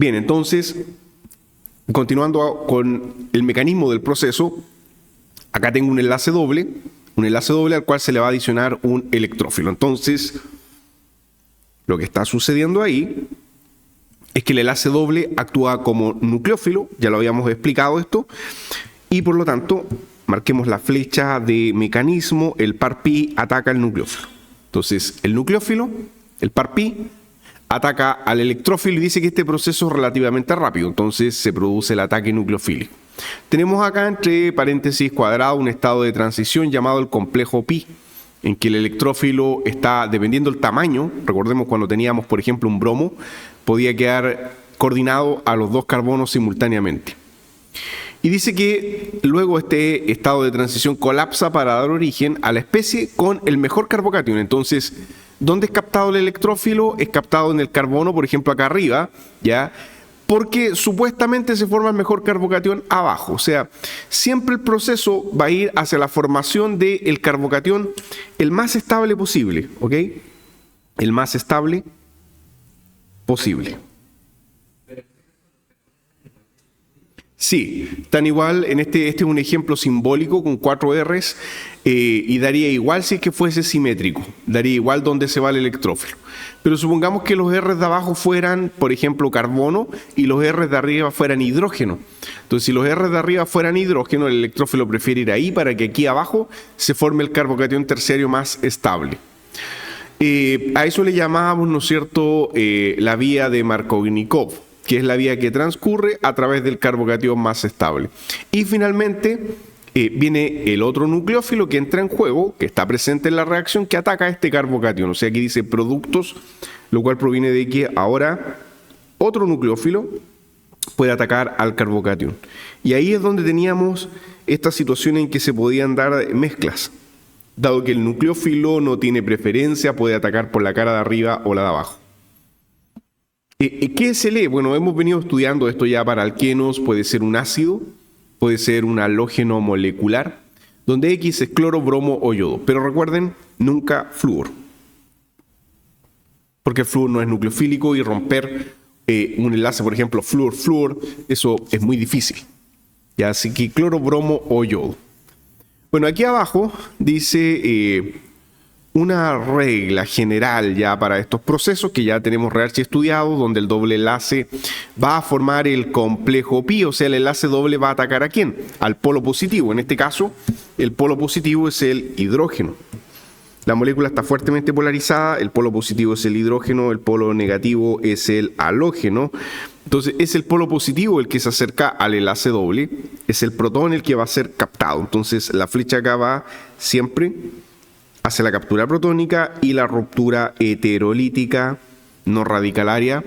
Bien, entonces, continuando con el mecanismo del proceso, acá tengo un enlace doble al cual se le va a adicionar un electrófilo. Entonces, lo que está sucediendo ahí es que el enlace doble actúa como nucleófilo, ya lo habíamos explicado esto, y por lo tanto, marquemos la flecha de mecanismo, el par pi ataca al nucleófilo. Entonces, el nucleófilo, el par pi, ataca al electrófilo y dice que este proceso es relativamente rápido, entonces se produce el ataque nucleofílico. Tenemos acá entre paréntesis cuadrado un estado de transición llamado el complejo pi, en que el electrófilo está, dependiendo del tamaño, recordemos cuando teníamos por ejemplo un bromo, podía quedar coordinado a los dos carbonos simultáneamente. Y dice que luego este estado de transición colapsa para dar origen a la especie con el mejor carbocatión. Entonces, ¿dónde es captado el electrófilo? Es captado en el carbono, por ejemplo acá arriba, ¿ya? Porque supuestamente se forma el mejor carbocatión abajo. O sea, siempre el proceso va a ir hacia la formación del carbocatión el más estable posible, ¿ok? El más estable posible. Sí, tan igual, en este es un ejemplo simbólico con 4 R's y daría igual si es que fuese simétrico, daría igual donde se va el electrófilo. Pero supongamos que los R's de abajo fueran, por ejemplo, carbono y los R's de arriba fueran hidrógeno. Entonces, si los R's de arriba fueran hidrógeno, el electrófilo prefiere ir ahí para que aquí abajo se forme el carbocatión terciario más estable. A eso le llamábamos, ¿no es cierto?, la vía de Markovnikov, que es la vía que transcurre a través del carbocatión más estable. Y finalmente viene el otro nucleófilo que entra en juego, que está presente en la reacción, que ataca a este carbocatión. O sea, aquí dice productos, lo cual proviene de que ahora otro nucleófilo puede atacar al carbocatión. Y ahí es donde teníamos esta situación en que se podían dar mezclas. Dado que el nucleófilo no tiene preferencia, puede atacar por la cara de arriba o la de abajo. ¿Qué se lee? Bueno, hemos venido estudiando esto ya para alquenos, puede ser un ácido, puede ser un halógeno molecular, donde X es cloro, bromo o yodo. Pero recuerden, nunca flúor. Porque el flúor no es nucleofílico y romper un enlace, por ejemplo, flúor-flúor, eso es muy difícil. ¿Ya? Así que cloro, bromo o yodo. Bueno, aquí abajo dice una regla general ya para estos procesos que ya tenemos estudiado, donde el doble enlace va a formar el complejo pi, o sea, el enlace doble va a atacar ¿a quién? Al polo positivo. En este caso, el polo positivo es el hidrógeno. La molécula está fuertemente polarizada, el polo positivo es el hidrógeno, el polo negativo es el halógeno. Entonces, es el polo positivo el que se acerca al enlace doble, es el protón el que va a ser captado. Entonces, la flecha acá va siempre hacia la captura protónica y la ruptura heterolítica no radicalaria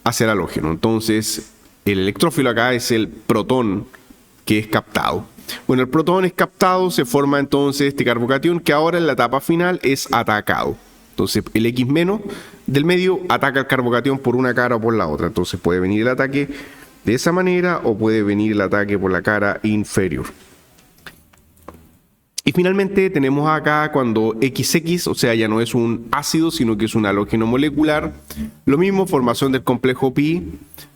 hacia el halógeno. Entonces, el electrófilo acá es el protón que es captado. Bueno, el protón es captado, se forma entonces este carbocatión que ahora en la etapa final es atacado. Entonces, el X- del medio ataca el carbocatión por una cara o por la otra. Entonces, puede venir el ataque de esa manera o puede venir el ataque por la cara inferior. Y finalmente tenemos acá cuando XX, o sea, ya no es un ácido, sino que es un halógeno molecular. Lo mismo, formación del complejo pi,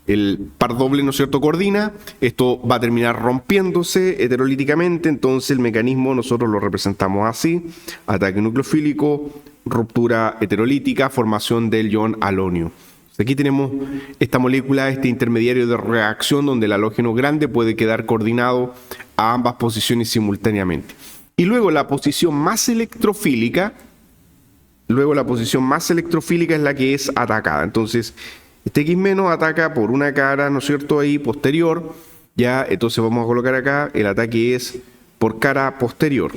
el par doble, ¿no es cierto?, coordina. Esto va a terminar rompiéndose heterolíticamente, entonces el mecanismo nosotros lo representamos así. Ataque nucleofílico, ruptura heterolítica, formación del ion halonio. Aquí tenemos esta molécula, este intermediario de reacción donde el halógeno grande puede quedar coordinado a ambas posiciones simultáneamente. Y luego la posición más electrofílica, es la que es atacada. Entonces, este X- ataca por una cara, ¿no es cierto?, ahí posterior. Ya, entonces vamos a colocar acá, el ataque es por cara posterior.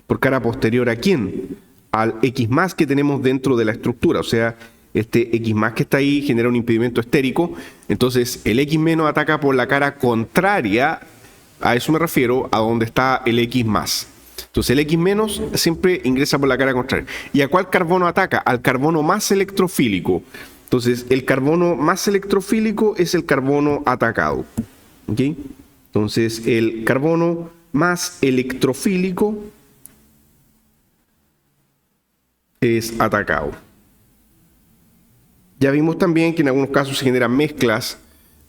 ¿Por cara posterior a quién? Al X+ que tenemos dentro de la estructura. O sea, este X+ que está ahí genera un impedimento estérico. Entonces, el X- ataca por la cara contraria. A eso me refiero, a donde está el X+. Entonces el X- siempre ingresa por la cara contraria. ¿Y a cuál carbono ataca? Al carbono más electrofílico. Entonces el carbono más electrofílico es el carbono atacado. ¿Ok? Entonces el carbono más electrofílico es atacado. Ya vimos también que en algunos casos se generan mezclas,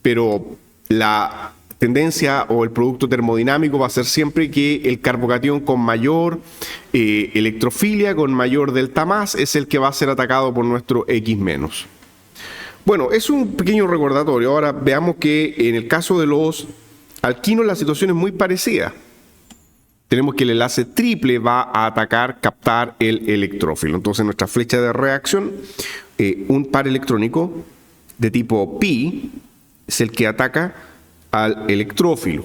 pero la tendencia o el producto termodinámico va a ser siempre que el carbocatión con mayor electrofilia, con mayor delta más, es el que va a ser atacado por nuestro X menos. Bueno, es un pequeño recordatorio. Ahora veamos que en el caso de los alquinos la situación es muy parecida. Tenemos que el enlace triple va a atacar, captar el electrófilo. Entonces nuestra flecha de reacción, un par electrónico de tipo pi, es el que ataca al electrófilo.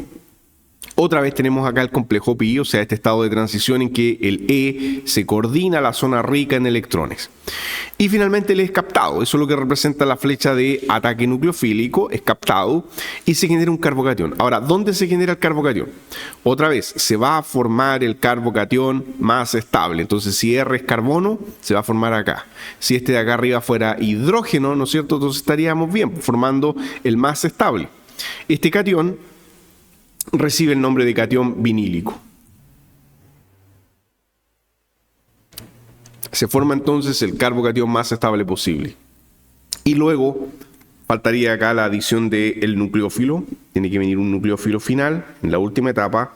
Otra vez tenemos acá el complejo pi, o sea, este estado de transición en que el E se coordina a la zona rica en electrones. Y finalmente el E es captado, eso es lo que representa la flecha de ataque nucleofílico, es captado y se genera un carbocatión. Ahora, ¿dónde se genera el carbocatión? Otra vez, se va a formar el carbocatión más estable. Entonces, si R es carbono, se va a formar acá. Si este de acá arriba fuera hidrógeno, ¿no es cierto? Entonces estaríamos bien, formando el más estable. Este catión recibe el nombre de catión vinílico. Se forma entonces el carbocatión más estable posible. Y luego faltaría acá la adición del nucleófilo. Tiene que venir un nucleófilo final en la última etapa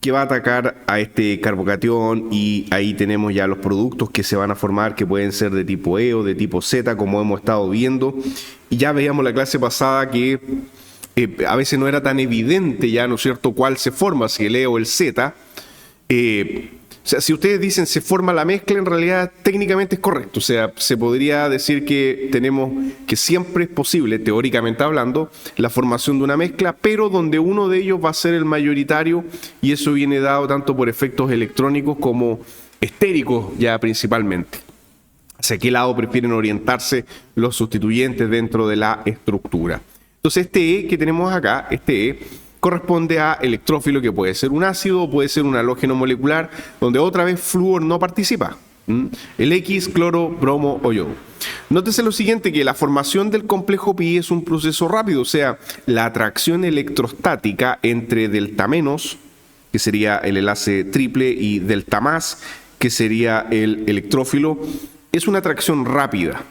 que va a atacar a este carbocatión, y ahí tenemos ya los productos que se van a formar, que pueden ser de tipo E o de tipo Z, como hemos estado viendo. Y ya veíamos la clase pasada que a veces no era tan evidente ya, ¿no es cierto?, cuál se forma, si el E o el Z. O sea, si ustedes dicen se forma la mezcla, en realidad técnicamente es correcto. O sea, se podría decir que tenemos que siempre es posible, teóricamente hablando, la formación de una mezcla, pero donde uno de ellos va a ser el mayoritario, y eso viene dado tanto por efectos electrónicos como estéricos ya principalmente. ¿Hacia qué lado prefieren orientarse los sustituyentes dentro de la estructura? Entonces este E que tenemos acá, este E, corresponde a electrófilo, que puede ser un ácido o puede ser un halógeno molecular, donde otra vez flúor no participa. El X, cloro, bromo o yodo. Nótese lo siguiente, que la formación del complejo pi es un proceso rápido, o sea, la atracción electrostática entre delta menos, que sería el enlace triple, y delta más, que sería el electrófilo, es una atracción rápida.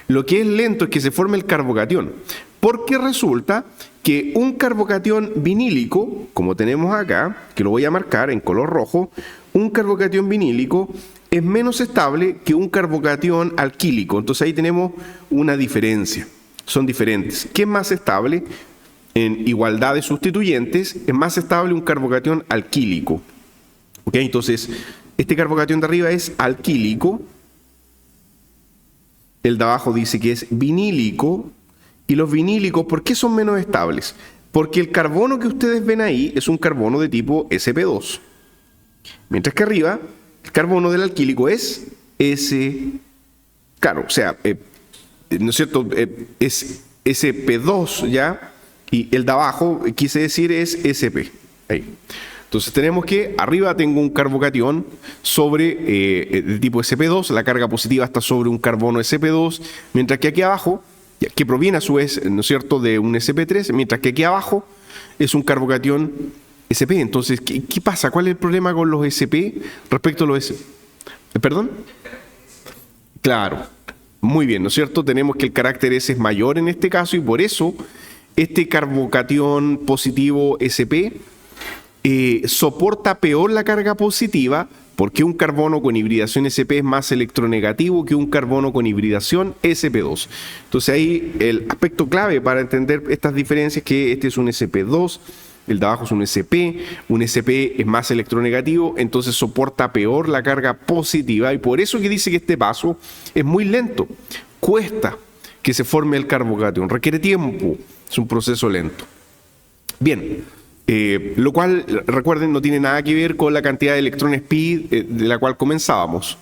Lo que es lento es que se forme el carbocatión, porque resulta que un carbocatión vinílico, como tenemos acá, que lo voy a marcar en color rojo, un carbocatión vinílico es menos estable que un carbocatión alquílico. Entonces ahí tenemos una diferencia, son diferentes. ¿Qué es más estable? En igualdad de sustituyentes, es más estable un carbocatión alquílico. ¿Ok? Entonces, este carbocatión de arriba es alquílico, el de abajo dice que es vinílico. Y los vinílicos, ¿por qué son menos estables? Porque el carbono que ustedes ven ahí es un carbono de tipo sp2. Mientras que arriba, el carbono del alquílico es S. Claro, o sea, ¿no es cierto? Es sp2 ya, y el de abajo, quise decir, es sp. Ahí. Entonces tenemos que arriba tengo un carbocatión sobre de tipo sp2, la carga positiva está sobre un carbono sp2, mientras que aquí abajo, que proviene a su vez, ¿no es cierto?, de un sp3, mientras que aquí abajo es un carbocatión sp. Entonces, ¿qué pasa? ¿Cuál es el problema con los sp respecto a los sp? ¿Perdón? Claro, muy bien, ¿no es cierto? Tenemos que el carácter S es mayor en este caso, y por eso este carbocatión positivo sp soporta peor la carga positiva, porque un carbono con hibridación sp es más electronegativo que un carbono con hibridación sp2. Entonces ahí el aspecto clave para entender estas diferencias es que este es un sp2, el de abajo es un sp es más electronegativo, entonces soporta peor la carga positiva, y por eso que dice que este paso es muy lento, cuesta que se forme el carbocatión, requiere tiempo, es un proceso lento. Bien. Lo cual, recuerden, no tiene nada que ver con la cantidad de electrones pi de la cual comenzábamos,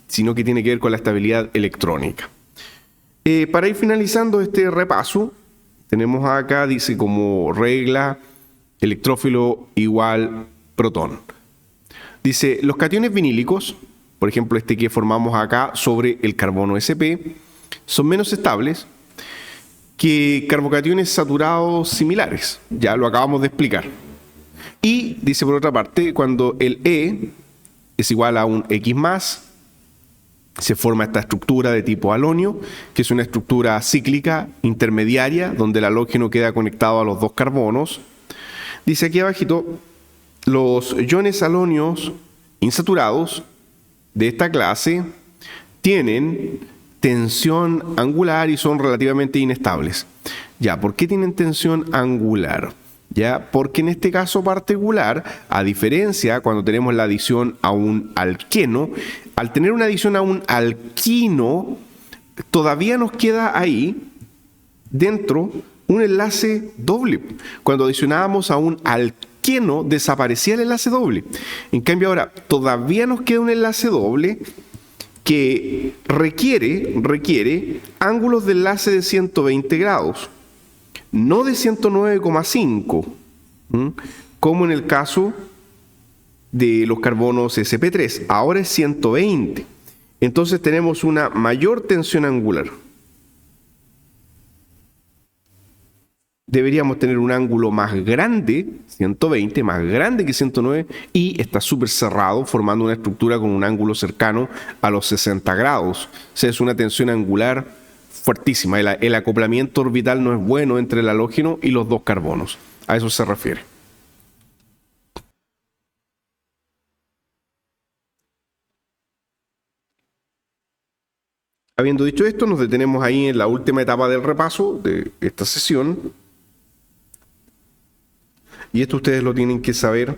sino que tiene que ver con la estabilidad electrónica. Para ir finalizando este repaso, tenemos acá, dice como regla, electrófilo igual protón. Dice, los cationes vinílicos, por ejemplo este que formamos acá sobre el carbono sp, son menos estables que carbocationes saturados similares. Ya lo acabamos de explicar. Y dice por otra parte, cuando el E es igual a un X más, se forma esta estructura de tipo halonio, que es una estructura cíclica intermediaria, donde el halógeno queda conectado a los dos carbonos. Dice aquí abajito, los iones halonios insaturados de esta clase tienen tensión angular y son relativamente inestables. Ya, ¿por qué tienen tensión angular? Ya, porque en este caso particular, a diferencia cuando tenemos la adición a un alqueno, al tener una adición a un alquino, todavía nos queda ahí dentro un enlace doble. Cuando adicionábamos a un alqueno, desaparecía el enlace doble. En cambio ahora, todavía nos queda un enlace doble que requiere ángulos de enlace de 120 grados. No de 109,5, como en el caso de los carbonos sp3. Ahora es 120. Entonces tenemos una mayor tensión angular. Deberíamos tener un ángulo más grande, 120, más grande que 109, y está súper cerrado, formando una estructura con un ángulo cercano a los 60 grados. O sea, es una tensión angular fuertísima. El acoplamiento orbital no es bueno entre el halógeno y los dos carbonos. A eso se refiere. Habiendo dicho esto, nos detenemos ahí en la última etapa del repaso de esta sesión. Y esto ustedes lo tienen que saber,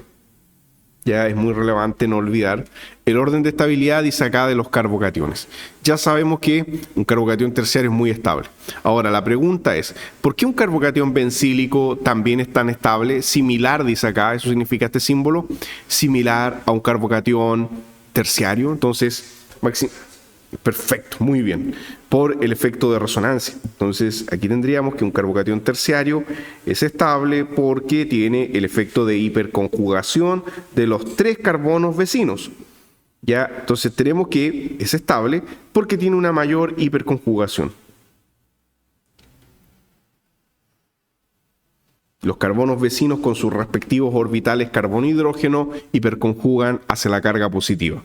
ya es muy relevante no olvidar. El orden de estabilidad dice acá de los carbocationes. Ya sabemos que un carbocatión terciario es muy estable. Ahora la pregunta es, ¿por qué un carbocatión bencílico también es tan estable? Similar, dice acá, eso significa este símbolo, similar a un carbocatión terciario. Entonces, perfecto, muy bien, por el efecto de resonancia. Entonces aquí tendríamos que un carbocatión terciario es estable porque tiene el efecto de hiperconjugación de los tres carbonos vecinos. Ya, entonces tenemos que es estable porque tiene una mayor hiperconjugación. Los carbonos vecinos con sus respectivos orbitales carbono-hidrógeno hiperconjugan hacia la carga positiva.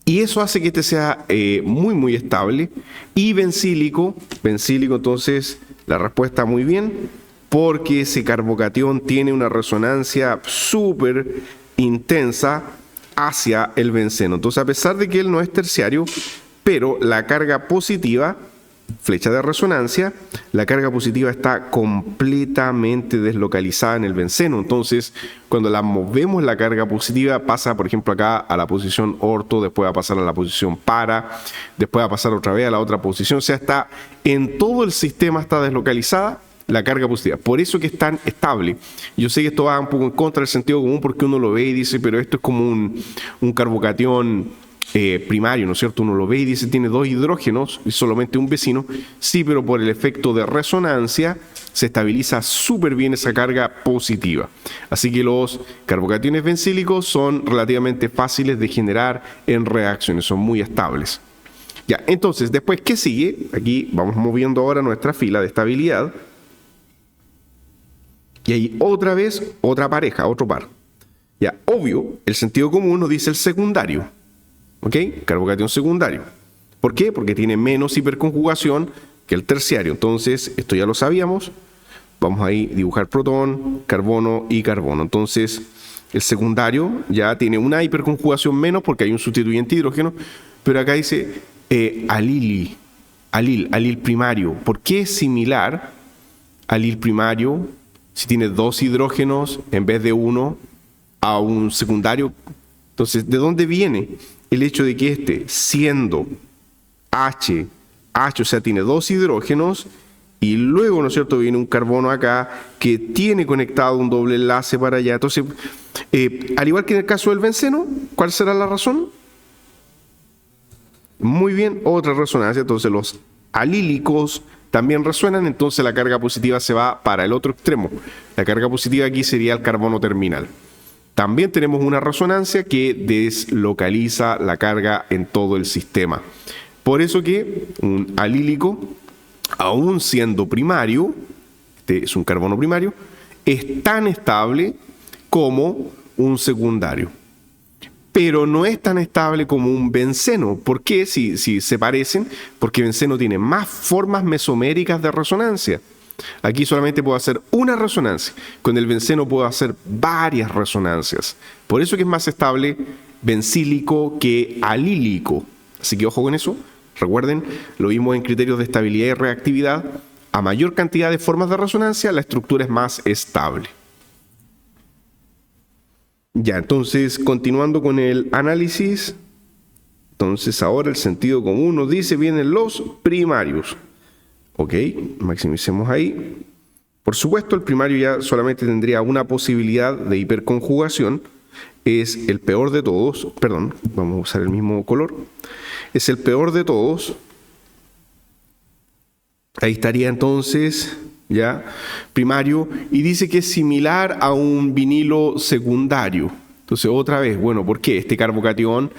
Y eso hace que este sea muy estable. Y bencílico, entonces la respuesta muy bien, porque ese carbocatión tiene una resonancia súper intensa hacia el benceno. Entonces, a pesar de que él no es terciario, pero la carga positiva, flecha de resonancia, la carga positiva está completamente deslocalizada en el benceno. Entonces, cuando la movemos, la carga positiva pasa, por ejemplo, acá a la posición orto, después va a pasar a la posición para, después va a pasar otra vez a la otra posición. O sea, está en todo el sistema está deslocalizada la carga positiva. Por eso que es tan estable. Yo sé que esto va un poco en contra del sentido común porque uno lo ve y dice, pero esto es como un carbocatión primario, ¿no es cierto? Uno lo ve y dice, tiene dos hidrógenos y solamente un vecino. Sí, pero por el efecto de resonancia se estabiliza súper bien esa carga positiva. Así que los carbocationes bencílicos son relativamente fáciles de generar en reacciones, son muy estables. Ya, entonces, después, ¿qué sigue? Aquí vamos moviendo ahora nuestra fila de estabilidad. Y ahí otra vez, otra pareja, otro par. Ya, obvio, el sentido común nos dice el secundario. ¿Ok? Carbocatión secundario. ¿Por qué? Porque tiene menos hiperconjugación que el terciario. Entonces, esto ya lo sabíamos. Vamos ahí a dibujar protón, carbono y carbono. Entonces, el secundario ya tiene una hiperconjugación menos porque hay un sustituyente hidrógeno. Pero acá dice alil primario. ¿Por qué es similar alil primario si tiene dos hidrógenos en vez de uno a un secundario? Entonces, ¿de dónde viene el hecho de que este, siendo H, o sea, tiene dos hidrógenos, y luego, ¿no es cierto?, viene un carbono acá que tiene conectado un doble enlace para allá? Entonces, al igual que en el caso del benceno, ¿cuál será la razón? Muy bien, otra resonancia. Entonces, los alílicos también resuenan, entonces la carga positiva se va para el otro extremo. La carga positiva aquí sería el carbono terminal. También tenemos una resonancia que deslocaliza la carga en todo el sistema. Por eso que un alílico, aún siendo primario, este es un carbono primario, es tan estable como un secundario. pero no es tan estable como un benceno. ¿Por qué? Si se parecen, porque benceno tiene más formas mesoméricas de resonancia. Aquí solamente puedo hacer una resonancia. Con el benceno puedo hacer varias resonancias. Por eso que es más estable bencílico que alílico. Así que ojo con eso. Recuerden, lo vimos en criterios de estabilidad y reactividad. A mayor cantidad de formas de resonancia, la estructura es más estable. Ya, entonces, continuando con el análisis. Entonces, ahora el sentido común nos dice, vienen los primarios. Ok, maximicemos ahí. Por supuesto, el primario ya solamente tendría una posibilidad de hiperconjugación. Es el peor de todos. Perdón, vamos a usar el mismo color. Es el peor de todos. Ahí estaría entonces, ya, primario. Y dice que es similar a un vinilo secundario. Entonces, otra vez, bueno, ¿por qué? Este carbocatión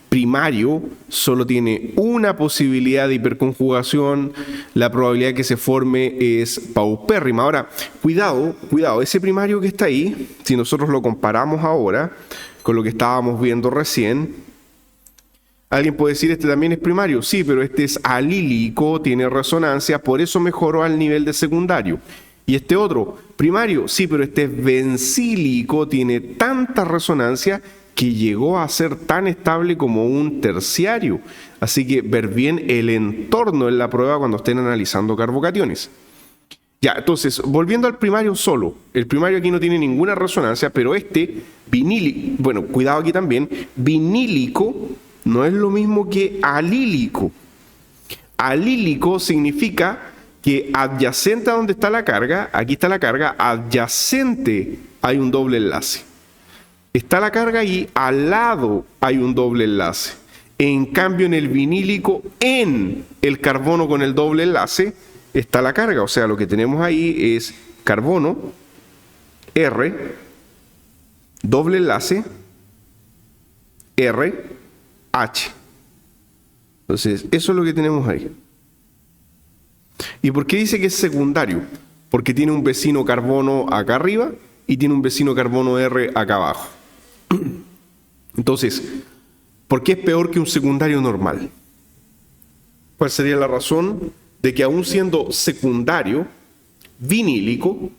primario solo tiene una posibilidad de hiperconjugación, la probabilidad que se forme es paupérrima. Ahora, cuidado, ese primario que está ahí, si nosotros lo comparamos ahora con lo que estábamos viendo recién, alguien puede decir, este también es primario, sí, pero este es alílico, tiene resonancia, por eso mejoró al nivel de secundario. Y este otro, primario, sí, pero este es bencílico, tiene tanta resonancia que llegó a ser tan estable como un terciario. Así que ver bien el entorno en la prueba cuando estén analizando carbocationes. Ya, entonces, volviendo al primario solo. El primario aquí no tiene ninguna resonancia, pero este vinílico, bueno, cuidado aquí también, vinílico no es lo mismo que alílico. Alílico significa que adyacente a donde está la carga, aquí está la carga, adyacente hay un doble enlace. Está la carga y al lado hay un doble enlace. En cambio, en el vinílico, en el carbono con el doble enlace, está la carga. O sea, lo que tenemos ahí es carbono, R, doble enlace, R, H. Entonces, eso es lo que tenemos ahí. ¿Y por qué dice que es secundario? Porque tiene un vecino carbono acá arriba y tiene un vecino carbono R acá abajo. Entonces, ¿por qué es peor que un secundario normal? ¿Cuál sería la razón de que aún siendo secundario vinílico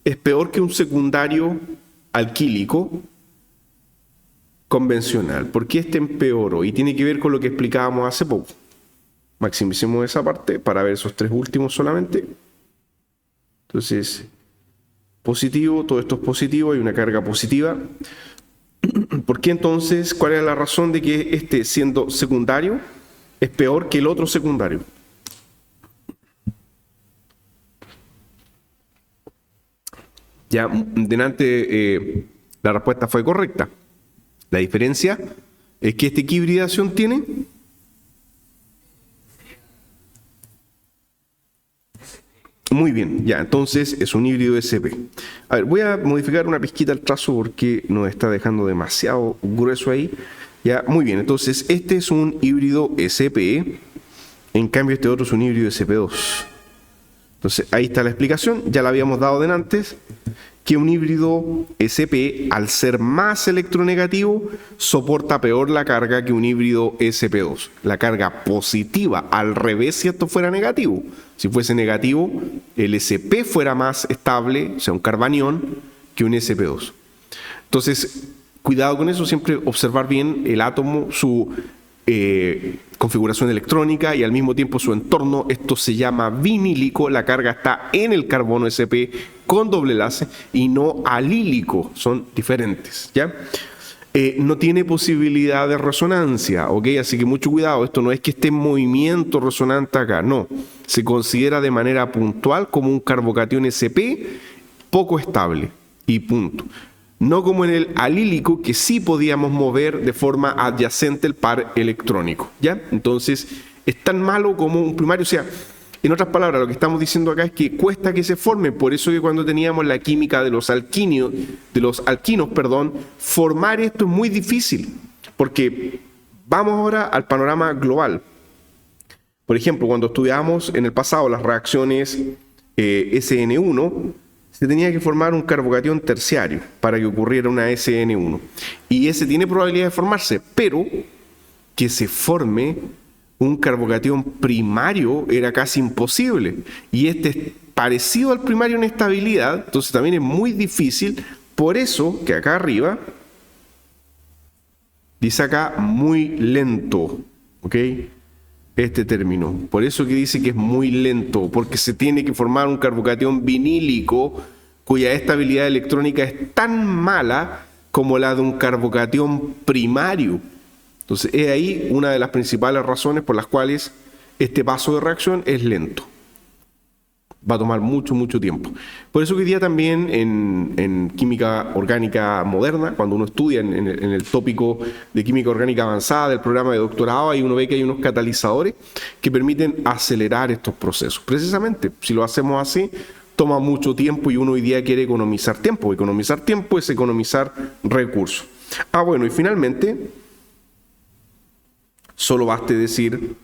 es peor que un secundario alquílico convencional? ¿Por qué este empeoró? Y tiene que ver con lo que explicábamos hace poco. Maximicemos esa parte para ver esos tres últimos solamente. Entonces, positivo, todo esto es positivo, hay una carga positiva. ¿Por qué entonces? ¿Cuál es la razón de que este, siendo secundario, es peor que el otro secundario? Ya, delante la respuesta fue correcta. La diferencia es que ¿qué hibridación tiene? Muy bien, ya, entonces es un híbrido SP. A ver, voy a modificar una pizquita el trazo porque nos está dejando demasiado grueso ahí. Ya, muy bien, entonces este es un híbrido SP, en cambio este otro es un híbrido SP2. Entonces ahí está la explicación, ya la habíamos dado de antes, que un híbrido SP, al ser más electronegativo, soporta peor la carga que un híbrido SP2. La carga positiva, al revés si esto fuera negativo. Si fuese negativo, el SP fuera más estable, o sea, un carbanión, que un SP2. Entonces, cuidado con eso, siempre observar bien el átomo, su configuración electrónica y al mismo tiempo su entorno. Esto se llama vinílico, la carga está en el carbono SP con doble enlace y no alílico, son diferentes, ¿ya? No tiene posibilidad de resonancia, ¿ok? Así que mucho cuidado, esto no es que esté en movimiento resonante acá, no. Se considera de manera puntual como un carbocatión SP poco estable y punto. No como en el alílico, que sí podíamos mover de forma adyacente el par electrónico, ¿ya? Entonces, es tan malo como un primario, o sea, en otras palabras, lo que estamos diciendo acá es que cuesta que se formen, por eso que cuando teníamos la química de los alquinos, formar esto es muy difícil, porque vamos ahora al panorama global. Por ejemplo, cuando estudiamos en el pasado las reacciones SN1, se tenía que formar un carbocatión terciario para que ocurriera una SN1. Y ese tiene probabilidad de formarse, pero que se forme un carbocatión primario era casi imposible. Y este es parecido al primario en estabilidad, entonces también es muy difícil. Por eso que acá arriba dice acá muy lento, ¿ok? Este término. Por eso que dice que es muy lento, porque se tiene que formar un carbocatión vinílico cuya estabilidad electrónica es tan mala como la de un carbocatión primario. Entonces, es ahí una de las principales razones por las cuales este paso de reacción es lento. Va a tomar mucho, mucho tiempo. Por eso que hoy día también en química orgánica moderna, cuando uno estudia en el tópico de química orgánica avanzada del programa de doctorado, ahí uno ve que hay unos catalizadores que permiten acelerar estos procesos. Precisamente, si lo hacemos así, toma mucho tiempo y uno hoy día quiere economizar tiempo. Economizar tiempo es economizar recursos. Bueno, y finalmente, solo baste decir,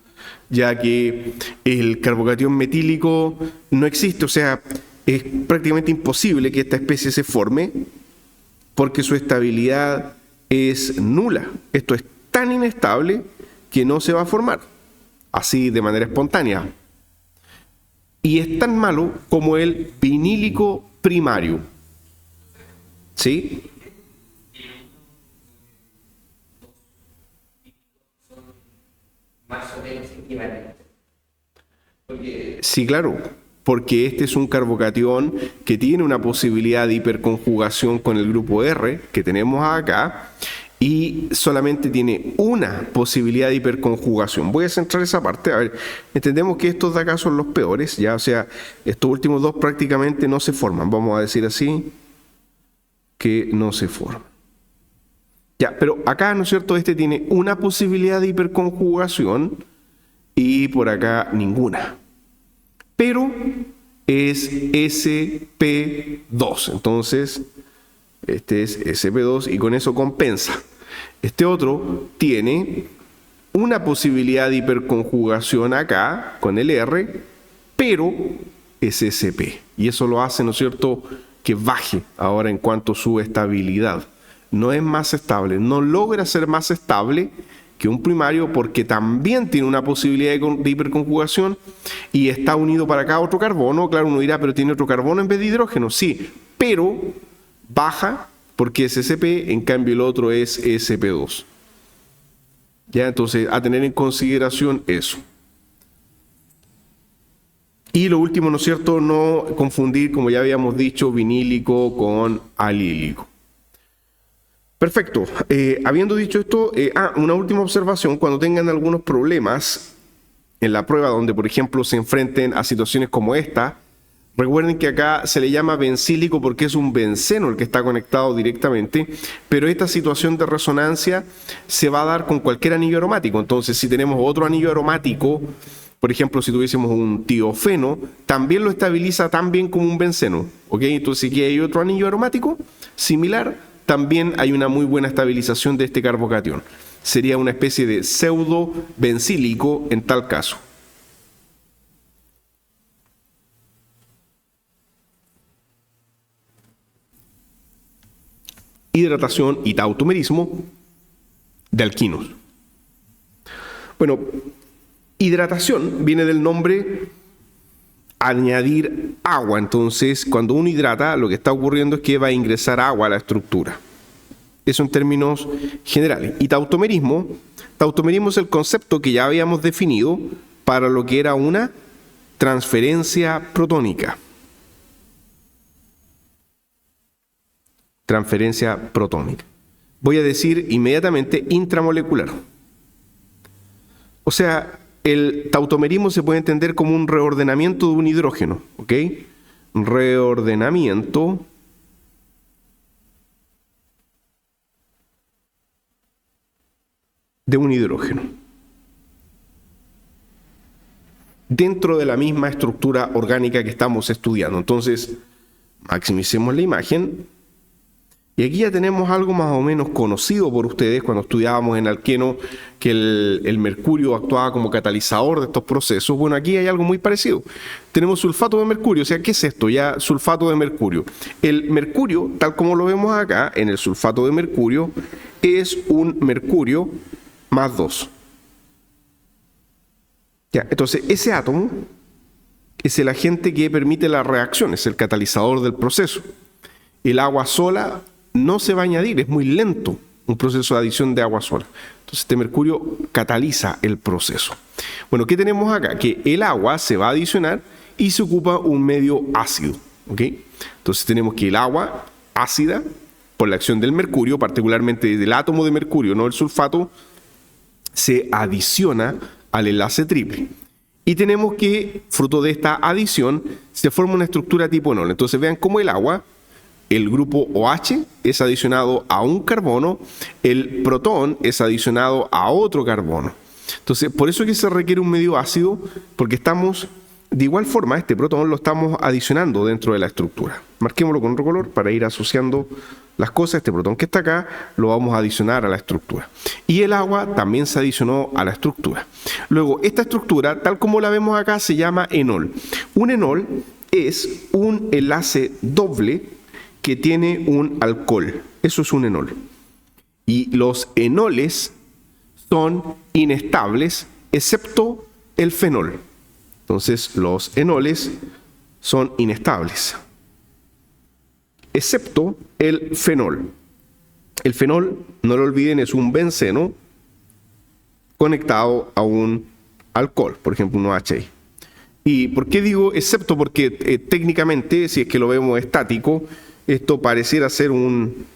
ya que el carbocatión metílico no existe, o sea, es prácticamente imposible que esta especie se forme porque su estabilidad es nula. Esto es tan inestable que no se va a formar, así de manera espontánea. Y es tan malo como el vinílico primario. ¿Sí? Más o menos equivalente. Sí, claro, porque este es un carbocatión que tiene una posibilidad de hiperconjugación con el grupo R que tenemos acá y solamente tiene una posibilidad de hiperconjugación. Voy a centrar esa parte. A ver, entendemos que estos de acá son los peores, ya, o sea, estos últimos dos prácticamente no se forman, vamos a decir así, que no se forman. Ya, pero acá, ¿no es cierto? Este tiene una posibilidad de hiperconjugación y por acá ninguna. Pero es sp2. Entonces, este es sp2 y con eso compensa. Este otro tiene una posibilidad de hiperconjugación acá con el R, pero es sp. Y eso lo hace, ¿no es cierto?, que baje ahora en cuanto a su estabilidad. No es más estable, no logra ser más estable que un primario porque también tiene una posibilidad de hiperconjugación y está unido para acá a otro carbono. Claro, uno dirá, pero tiene otro carbono en vez de hidrógeno. Sí, pero baja porque es sp, en cambio el otro es sp2. Ya, entonces, a tener en consideración eso. Y lo último, ¿no es cierto?, no confundir, como ya habíamos dicho, vinílico con alílico. Perfecto. Habiendo dicho esto, una última observación. Cuando tengan algunos problemas en la prueba donde, por ejemplo, se enfrenten a situaciones como esta, recuerden que acá se le llama bencílico porque es un benceno el que está conectado directamente, pero esta situación de resonancia se va a dar con cualquier anillo aromático. Entonces, si tenemos otro anillo aromático, por ejemplo, si tuviésemos un tiofeno, también lo estabiliza tan bien como un benceno. ¿Ok? Entonces, aquí hay otro anillo aromático similar, también hay una muy buena estabilización de este carbocatión. Sería una especie de pseudo bencílico en tal caso. Hidratación y tautomerismo de alquinos. Bueno, hidratación viene del nombre añadir agua. Entonces, cuando uno hidrata, lo que está ocurriendo es que va a ingresar agua a la estructura. Eso en términos generales. Y tautomerismo es el concepto que ya habíamos definido para lo que era una transferencia protónica. Transferencia protónica. Voy a decir inmediatamente intramolecular. O sea, el tautomerismo se puede entender como un reordenamiento de un hidrógeno, ¿ok? Reordenamiento de un hidrógeno dentro de la misma estructura orgánica que estamos estudiando. Entonces, maximicemos la imagen Y aquí ya tenemos algo más o menos conocido por ustedes cuando estudiábamos en alqueno que el mercurio actuaba como catalizador de estos procesos. Bueno, aquí hay algo muy parecido. Tenemos sulfato de mercurio. O sea, ¿qué es esto? Ya sulfato de mercurio. El mercurio, tal como lo vemos acá, en el sulfato de mercurio, es un mercurio más 2. Ya, entonces, ese átomo es el agente que permite la reacción, es el catalizador del proceso. El agua sola no se va a añadir, es muy lento un proceso de adición de agua sola. Entonces este mercurio cataliza el proceso. Bueno, ¿qué tenemos acá? Que el agua se va a adicionar y se ocupa un medio ácido. ¿Ok? Entonces tenemos que el agua ácida, por la acción del mercurio, particularmente del átomo de mercurio, no el sulfato, se adiciona al enlace triple. Y tenemos que, fruto de esta adición, se forma una estructura tipo enol. Entonces vean cómo el agua, el grupo OH es adicionado a un carbono, el protón es adicionado a otro carbono. Entonces, por eso es que se requiere un medio ácido, porque estamos, de igual forma, este protón lo estamos adicionando dentro de la estructura. Marquémoslo con otro color para ir asociando las cosas. Este protón que está acá lo vamos a adicionar a la estructura. Y el agua también se adicionó a la estructura. Luego, esta estructura, tal como la vemos acá, se llama enol. Un enol es un enlace doble que tiene un alcohol. Eso es un enol. Y los enoles son inestables, excepto el fenol. Entonces, los enoles son inestables, excepto el fenol. El fenol, no lo olviden, es un benceno conectado a un alcohol, por ejemplo, un OH. ¿Y por qué digo excepto? Porque técnicamente, si es que lo vemos estático, esto pareciera ser un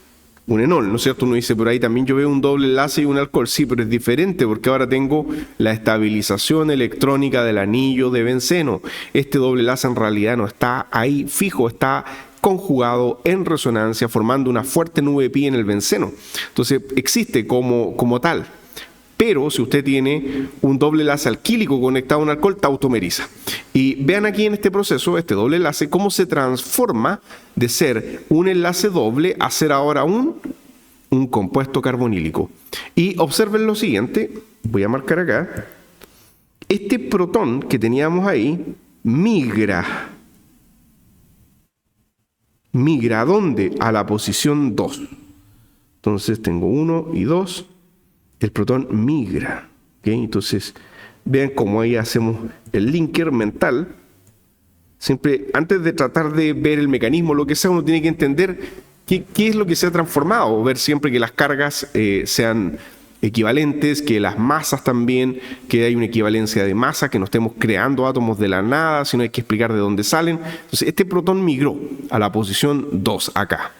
enol, ¿no es cierto? Uno dice, por ahí también yo veo un doble enlace y un alcohol. Sí, pero es diferente porque ahora tengo la estabilización electrónica del anillo de benceno. Este doble enlace en realidad no está ahí fijo, está conjugado en resonancia formando una fuerte nube pi en el benceno. Entonces existe como tal. Pero si usted tiene un doble enlace alquílico conectado a un alcohol, tautomeriza. Y vean aquí en este proceso, este doble enlace, cómo se transforma de ser un enlace doble a ser ahora un compuesto carbonílico. Y observen lo siguiente, voy a marcar acá, este protón que teníamos ahí migra. ¿Migra a dónde? A la posición 2. Entonces tengo 1 y 2. El protón migra. ¿Okay? Entonces, vean cómo ahí hacemos el linker mental. Siempre, antes de tratar de ver el mecanismo, lo que sea, uno tiene que entender qué es lo que se ha transformado. Ver siempre que las cargas sean equivalentes, que las masas también, que hay una equivalencia de masa, que no estemos creando átomos de la nada, sino hay que explicar de dónde salen. Entonces, este protón migró a la posición 2 acá.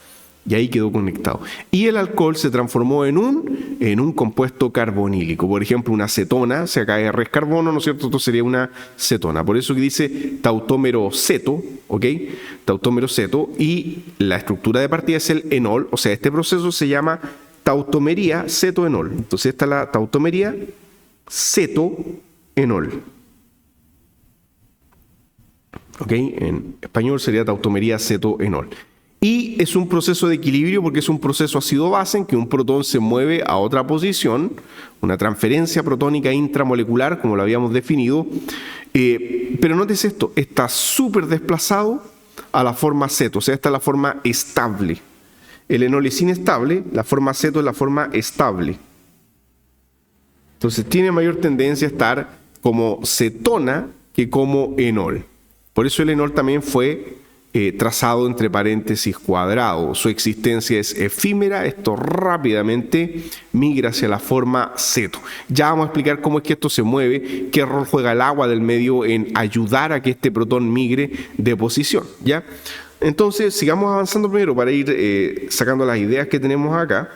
Y ahí quedó conectado. Y el alcohol se transformó en un compuesto carbonílico. Por ejemplo, una cetona, si acá R es carbono, ¿no es cierto? Esto sería una cetona. Por eso que dice tautómero ceto, ¿ok? Tautómero ceto. Y la estructura de partida es el enol. O sea, este proceso se llama tautomería cetoenol. Entonces esta es la tautomería cetoenol. ¿Ok? En español sería tautomería cetoenol. Y es un proceso de equilibrio porque es un proceso ácido-base en que un protón se mueve a otra posición, una transferencia protónica intramolecular, como lo habíamos definido. Pero notes esto, está súper desplazado a la forma ceto, o sea, esta es la forma estable. El enol es inestable, la forma ceto es la forma estable. Entonces tiene mayor tendencia a estar como cetona que como enol. Por eso el enol también fue trazado entre paréntesis cuadrado. Su existencia es efímera, esto rápidamente migra hacia la forma ceto. Ya vamos a explicar cómo es que esto se mueve, qué rol juega el agua del medio en ayudar a que este protón migre de posición, ¿ya? Entonces, sigamos avanzando primero para ir sacando las ideas que tenemos acá.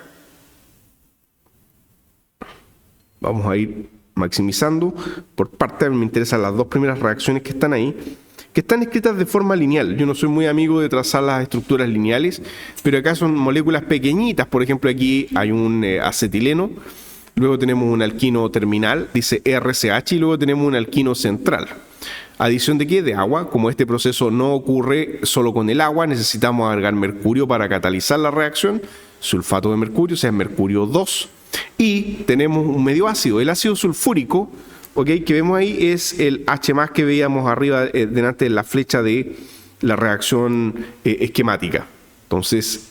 Vamos a ir maximizando. Por parte, me interesan las dos primeras reacciones que están ahí, que están escritas de forma lineal. Yo no soy muy amigo de trazar las estructuras lineales, pero acá son moléculas pequeñitas. Por ejemplo, aquí hay un acetileno luego tenemos un alquino terminal, dice RCH, y luego tenemos un alquino central. ¿Adición de qué? De agua. Como este proceso no ocurre solo con el agua, necesitamos agregar mercurio para catalizar la reacción, sulfato de mercurio, o sea, mercurio 2. Y tenemos un medio ácido, el ácido sulfúrico, ¿okay? Que vemos ahí es el H+, que veíamos arriba delante de la flecha de la reacción esquemática. Entonces,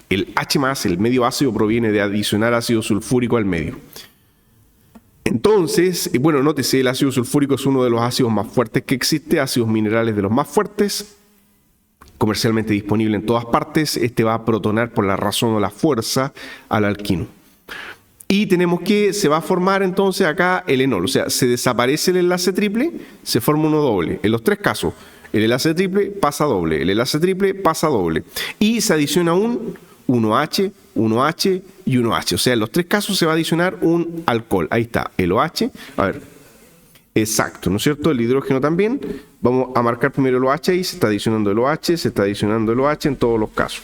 el H+, el medio ácido, proviene de adicionar ácido sulfúrico al medio. Entonces, bueno, nótese, el ácido sulfúrico es uno de los ácidos más fuertes que existe, ácidos minerales de los más fuertes, comercialmente disponible en todas partes. Este va a protonar por la razón o la fuerza al alquino. Y tenemos que se va a formar entonces acá el enol, o sea, se desaparece el enlace triple, se forma uno doble. En los tres casos, el enlace triple pasa doble, el enlace triple pasa doble. Y se adiciona un 1H, 1H y 1H. O sea, en los tres casos se va a adicionar un alcohol. Ahí está, el OH. A ver, exacto, ¿no es cierto? El hidrógeno también. Vamos a marcar primero el OH ahí, se está adicionando el OH, se está adicionando el OH en todos los casos.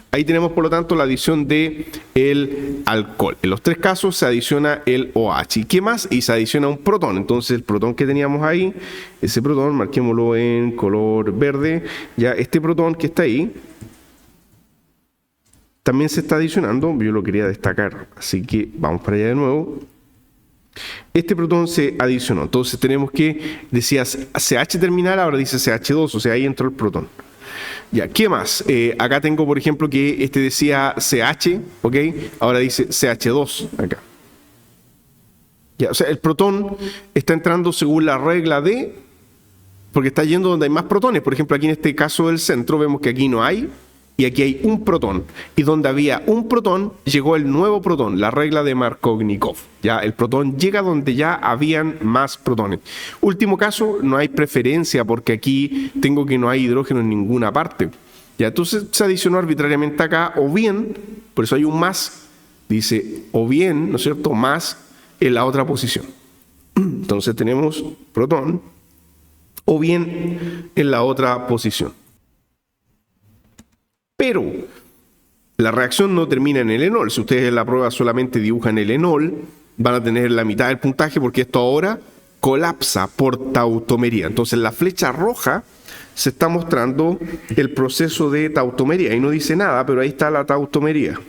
Ahí tenemos, por lo tanto, la adición de el alcohol. En los tres casos se adiciona el OH. ¿Y qué más? Y se adiciona un protón. Entonces, el protón que teníamos ahí, ese protón, marquémoslo en color verde. Ya este protón que está ahí, también se está adicionando. Yo lo quería destacar, así que vamos para allá de nuevo. Este protón se adicionó. Entonces, tenemos que, decía CH terminal, ahora dice CH2, o sea, ahí entró el protón. Ya, ¿qué más? Acá tengo, por ejemplo, que este decía CH, ¿ok? Ahora dice CH2 acá. Ya, o sea, el protón está entrando según la regla de, porque está yendo donde hay más protones. Por ejemplo, aquí en este caso del centro vemos que aquí no hay y aquí hay un protón. Y donde había un protón, llegó el nuevo protón, la regla de Markovnikov. Ya, el protón llega donde ya habían más protones. Último caso, no hay preferencia porque aquí tengo que no hay hidrógeno en ninguna parte. Ya, entonces se adicionó arbitrariamente acá, o bien, por eso hay un más, dice, o bien, ¿no es cierto?, más en la otra posición. Entonces tenemos protón, o bien en la otra posición. Pero la reacción no termina en el enol. Si ustedes en la prueba solamente dibujan el enol, van a tener la mitad del puntaje porque esto ahora colapsa por tautomería. Entonces la flecha roja se está mostrando el proceso de tautomería. Ahí no dice nada, pero ahí está la tautomería,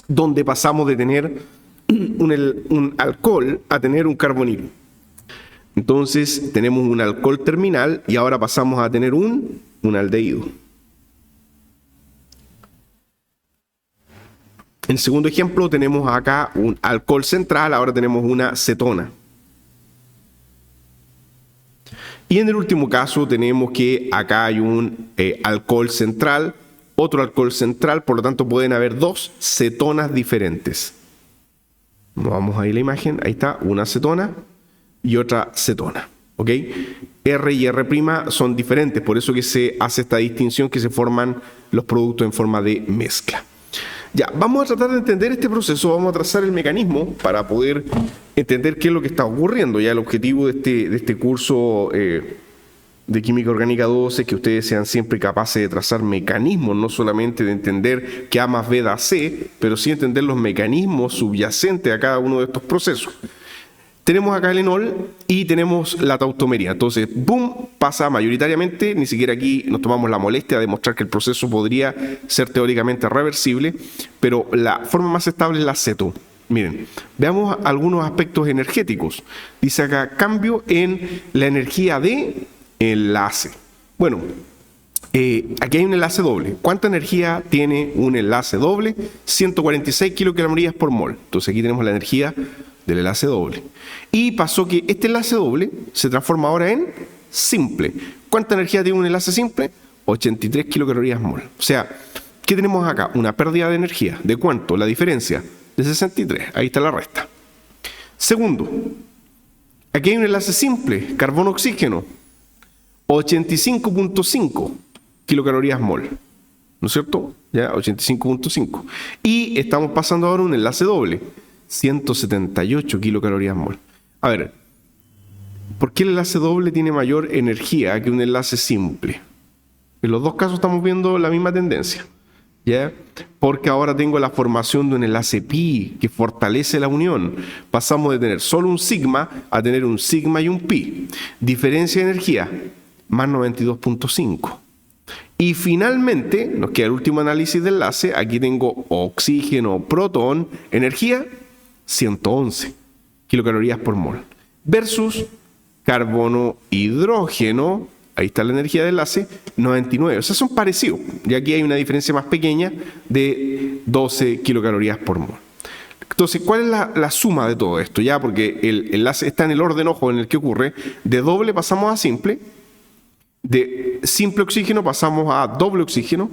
donde pasamos de tener un alcohol a tener un carbonilo. Entonces tenemos un alcohol terminal y ahora pasamos a tener un aldehído. En el segundo ejemplo tenemos acá un alcohol central, ahora tenemos una cetona. Y en el último caso tenemos que acá hay un alcohol central, otro alcohol central, por lo tanto pueden haber dos cetonas diferentes. Vamos ahí a la imagen, ahí está, una cetona y otra cetona. ¿Ok? R y R' son diferentes, por eso que se hace esta distinción que se forman los productos en forma de mezcla. Ya, vamos a tratar de entender este proceso, vamos a trazar el mecanismo para poder entender qué es lo que está ocurriendo. Ya el objetivo de este curso de Química Orgánica 2 es que ustedes sean siempre capaces de trazar mecanismos, no solamente de entender que A más B da C, pero sí entender los mecanismos subyacentes a cada uno de estos procesos. Tenemos acá el enol y tenemos la tautomería. Entonces, boom, pasa mayoritariamente, ni siquiera aquí nos tomamos la molestia de demostrar que el proceso podría ser teóricamente reversible, pero la forma más estable es la ceto. Miren, veamos algunos aspectos energéticos. Dice acá, cambio en la energía de enlace. Bueno, aquí hay un enlace doble. ¿Cuánta energía tiene un enlace doble? 146 kilocalorías por mol. Entonces aquí tenemos la energía del enlace doble. Y pasó que este enlace doble se transforma ahora en simple. ¿Cuánta energía tiene un enlace simple? 83 kilocalorías mol. O sea, ¿qué tenemos acá? Una pérdida de energía. ¿De cuánto? La diferencia de 63. Ahí está la resta. Segundo, aquí hay un enlace simple, carbono-oxígeno, 85.5 kilocalorías mol. ¿No es cierto? Ya, 85.5. Y estamos pasando ahora a un enlace doble, 178 kilocalorías mol. A ver, ¿por qué el enlace doble tiene mayor energía que un enlace simple? En los dos casos estamos viendo la misma tendencia. ¿ya? Porque ahora tengo la formación de un enlace pi que fortalece la unión. Pasamos de tener solo un sigma a tener un sigma y un pi. Diferencia de energía, más 92.5. Y finalmente, nos queda el último análisis de enlace. Aquí tengo oxígeno, protón, energía, 111 kilocalorías por mol. Versus carbono, hidrógeno, ahí está la energía de enlace, 99. O sea, son parecidos. Y aquí hay una diferencia más pequeña de 12 kilocalorías por mol. Entonces, ¿cuál es la suma de todo esto? Ya, porque el enlace está en el orden, ojo, en el que ocurre. De doble pasamos a simple. De simple oxígeno pasamos a doble oxígeno.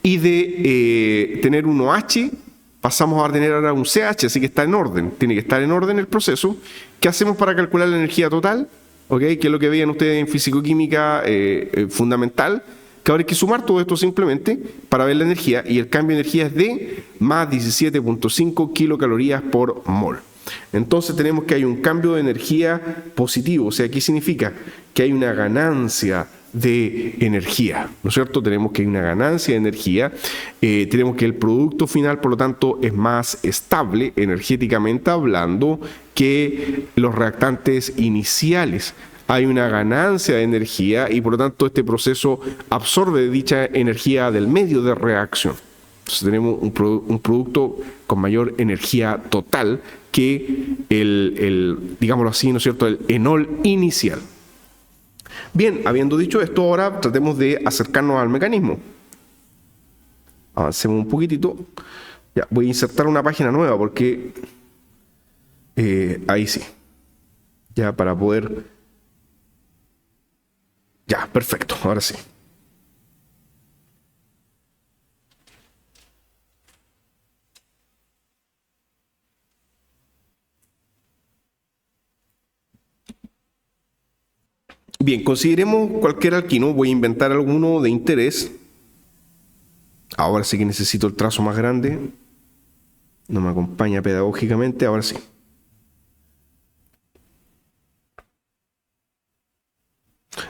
Y de tener un OH pasamos a tener ahora un CH, así que está en orden. Tiene que estar en orden el proceso. ¿Qué hacemos para calcular la energía total? ¿Okay? Que es lo que veían ustedes en fisicoquímica fundamental, que ahora hay que sumar todo esto simplemente para ver la energía, y el cambio de energía es de más 17.5 kilocalorías por mol. Entonces tenemos que hay un cambio de energía positivo, o sea, ¿qué significa? Que hay una ganancia de energía, ¿no es cierto? Tenemos que hay una ganancia de energía, tenemos que el producto final, por lo tanto, es más estable energéticamente hablando que los reactantes iniciales. Hay una ganancia de energía y por lo tanto este proceso absorbe dicha energía del medio de reacción. Entonces tenemos un producto con mayor energía total que digámoslo así, ¿no es cierto?, el enol inicial. Bien, habiendo dicho esto, ahora tratemos de acercarnos al mecanismo. Avancemos un poquitito. Ya, voy a insertar una página nueva porque ahí sí. Ya, para poder... Ya, perfecto, ahora sí. Bien, consideremos cualquier alquino. Voy a inventar alguno de interés. Ahora sí que necesito el trazo más grande. No me acompaña pedagógicamente, ahora sí.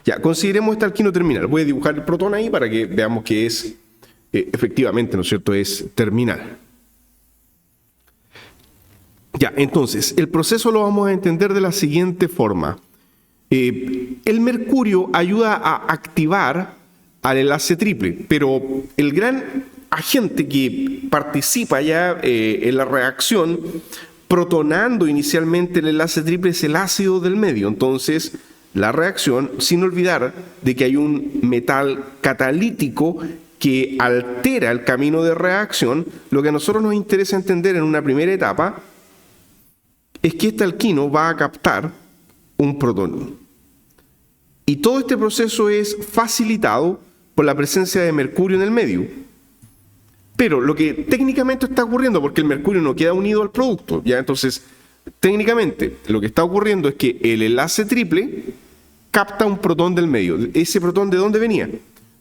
Ya, consideremos este alquino terminal. Voy a dibujar el protón ahí para que veamos que es, efectivamente, ¿no es cierto?, es terminal. Ya, entonces, el proceso lo vamos a entender de la siguiente forma. El mercurio ayuda a activar al enlace triple, pero el gran agente que participa ya en la reacción, protonando inicialmente el enlace triple, es el ácido del medio. Entonces, la reacción, sin olvidar de que hay un metal catalítico que altera el camino de reacción, lo que a nosotros nos interesa entender en una primera etapa es que este alquino va a captar un protón. Y todo este proceso es facilitado por la presencia de mercurio en el medio. Pero lo que técnicamente está ocurriendo, porque el mercurio no queda unido al producto, ¿ya? Entonces, técnicamente, lo que está ocurriendo es que el enlace triple capta un protón del medio. ¿Ese protón de dónde venía?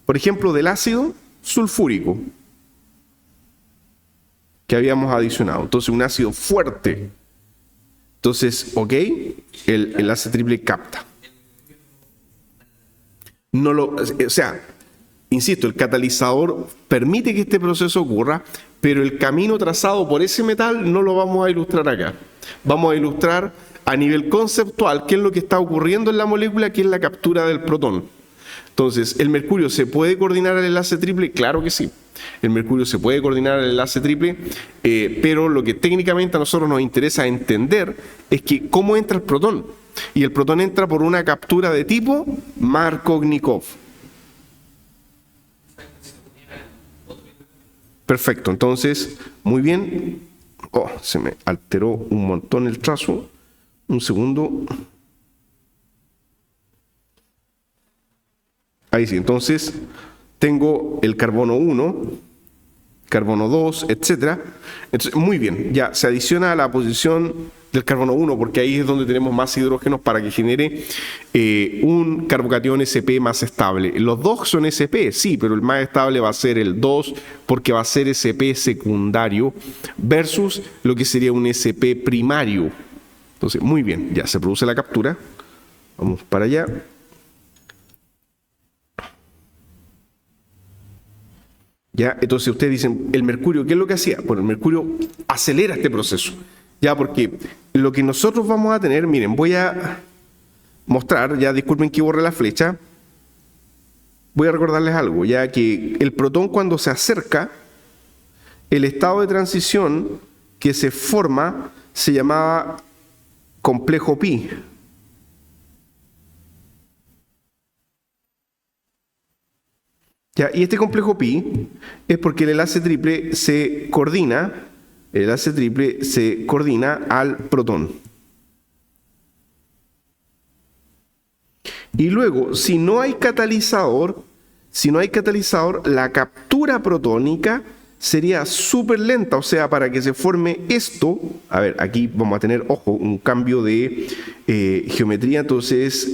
Por ejemplo, del ácido sulfúrico que habíamos adicionado. Entonces, un ácido fuerte. Entonces, ok, el enlace triple capta. No o sea, insisto, el catalizador permite que este proceso ocurra, pero el camino trazado por ese metal no lo vamos a ilustrar acá. Vamos a ilustrar a nivel conceptual qué es lo que está ocurriendo en la molécula, que es la captura del protón. Entonces, ¿el mercurio se puede coordinar al enlace triple? Claro que sí. El mercurio se puede coordinar al enlace triple, pero lo que técnicamente a nosotros nos interesa entender es que cómo entra el protón. Y el protón entra por una captura de tipo Markovnikov. Perfecto, entonces, muy bien. Oh, se me alteró un montón el trazo. Un segundo. Ahí sí, entonces tengo el carbono 1, carbono 2, etc. Entonces, muy bien, ya se adiciona a la posición del carbono 1, porque ahí es donde tenemos más hidrógenos para que genere un carbocatión sp más estable. Los dos son sp, sí, pero el más estable va a ser el 2, porque va a ser sp secundario, versus lo que sería un sp primario. Entonces, muy bien, ya se produce la captura. Vamos para allá. ¿Ya? Entonces ustedes dicen, ¿el mercurio qué es lo que hacía? Bueno, el mercurio acelera este proceso, ¿ya? Porque lo que nosotros vamos a tener, miren, voy a mostrar, ya disculpen que borre la flecha, voy a recordarles algo, ya que el protón cuando se acerca, el estado de transición que se forma se llamaba complejo pi. Ya, y este complejo pi es porque el enlace triple se coordina, al protón. Y luego, si no hay catalizador, la captura protónica sería súper lenta, o sea, para que se forme esto, a ver, aquí vamos a tener, ojo, un cambio de geometría, entonces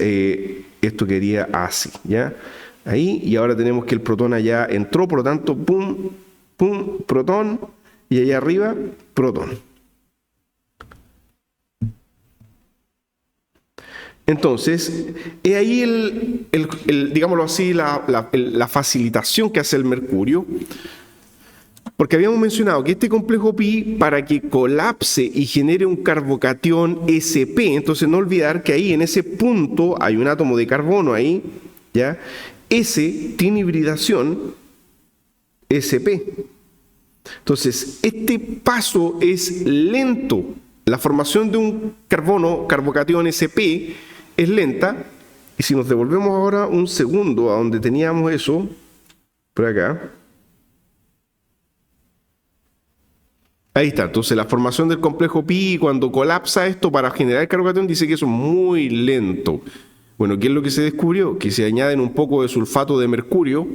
esto quedaría así, ¿ya? Ahí, y ahora tenemos que el protón allá entró, por lo tanto, pum, pum, protón, y allá arriba, protón. Entonces, es ahí digámoslo así, la facilitación que hace el mercurio, porque habíamos mencionado que este complejo pi, para que colapse y genere un carbocatión sp, entonces no olvidar que ahí en ese punto hay un átomo de carbono ahí, ¿ya? S tiene hibridación sp. Entonces, este paso es lento. La formación de un carbocatión sp, es lenta. Y si nos devolvemos ahora un segundo a donde teníamos eso, por acá. Ahí está. Entonces, la formación del complejo pi, cuando colapsa esto para generar el carbocatión, dice que eso es muy lento. Bueno, ¿qué es lo que se descubrió? Que si añaden un poco de sulfato de mercurio,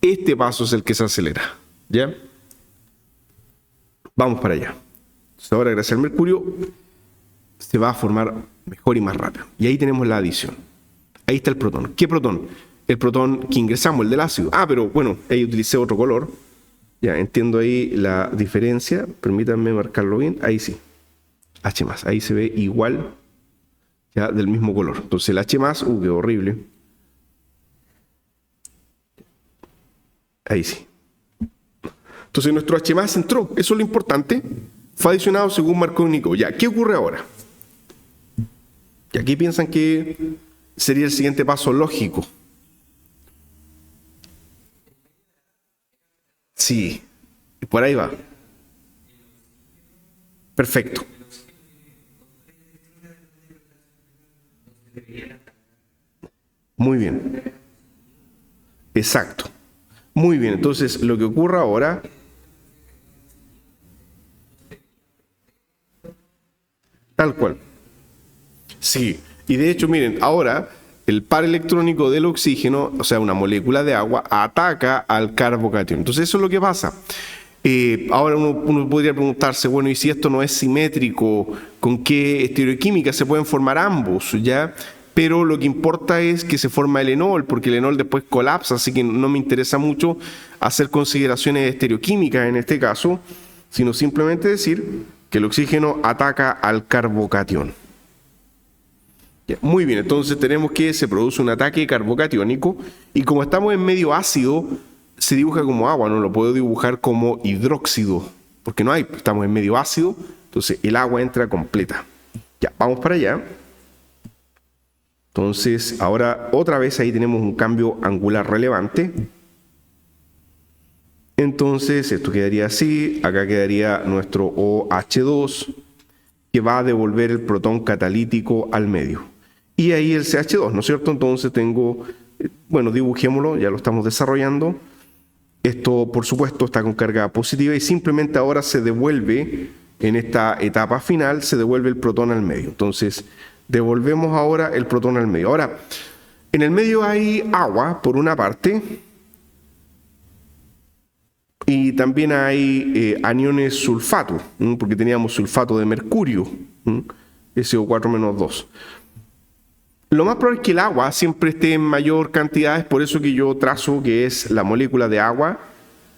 este paso es el que se acelera. ¿Ya? Vamos para allá. Entonces ahora, gracias al mercurio, se va a formar mejor y más rápido. Y ahí tenemos la adición. Ahí está el protón. ¿Qué protón? El protón que ingresamos, el del ácido. Ah, pero bueno, ahí utilicé otro color. Ya, entiendo ahí la diferencia. Permítanme marcarlo bien. Ahí sí. H+. Ahí se ve igual. Ya, del mismo color. Entonces el H+, qué horrible. Ahí sí. Entonces nuestro H+ entró. Eso es lo importante. Fue adicionado según Markovnikov. Ya, ¿qué ocurre ahora? Y aquí piensan que sería el siguiente paso lógico. Sí, por ahí va. Perfecto. Muy bien. Exacto. Muy bien. Entonces, lo que ocurre ahora... Tal cual. Sí, y de hecho, miren, ahora el par electrónico del oxígeno, o sea, una molécula de agua, ataca al carbocatión. Entonces, eso es lo que pasa. Ahora uno podría preguntarse, bueno, ¿y si esto no es simétrico? ¿Con qué estereoquímica se pueden formar ambos? ¿Ya? Pero lo que importa es que se forma el enol, porque el enol después colapsa, así que no me interesa mucho hacer consideraciones estereoquímicas en este caso, sino simplemente decir que el oxígeno ataca al carbocatión. Muy bien, entonces tenemos que se produce un ataque carbocatiónico y como estamos en medio ácido, se dibuja como agua, no lo puedo dibujar como hidróxido, porque no hay, estamos en medio ácido, entonces el agua entra completa. Ya, vamos para allá. Entonces, ahora otra vez ahí tenemos un cambio angular relevante. Entonces, esto quedaría así, acá quedaría nuestro OH2, que va a devolver el protón catalítico al medio. Y ahí el CH2, ¿no es cierto? Entonces tengo, bueno, dibujémoslo, ya lo estamos desarrollando. Esto, por supuesto, está con carga positiva y simplemente ahora se devuelve, en esta etapa final, se devuelve el protón al medio. Entonces, devolvemos ahora el protón al medio. Ahora, en el medio hay agua, por una parte, y también hay aniones sulfato, porque teníamos sulfato de mercurio, SO4-2. Lo más probable es que el agua siempre esté en mayor cantidad, es por eso que yo trazo que es la molécula de agua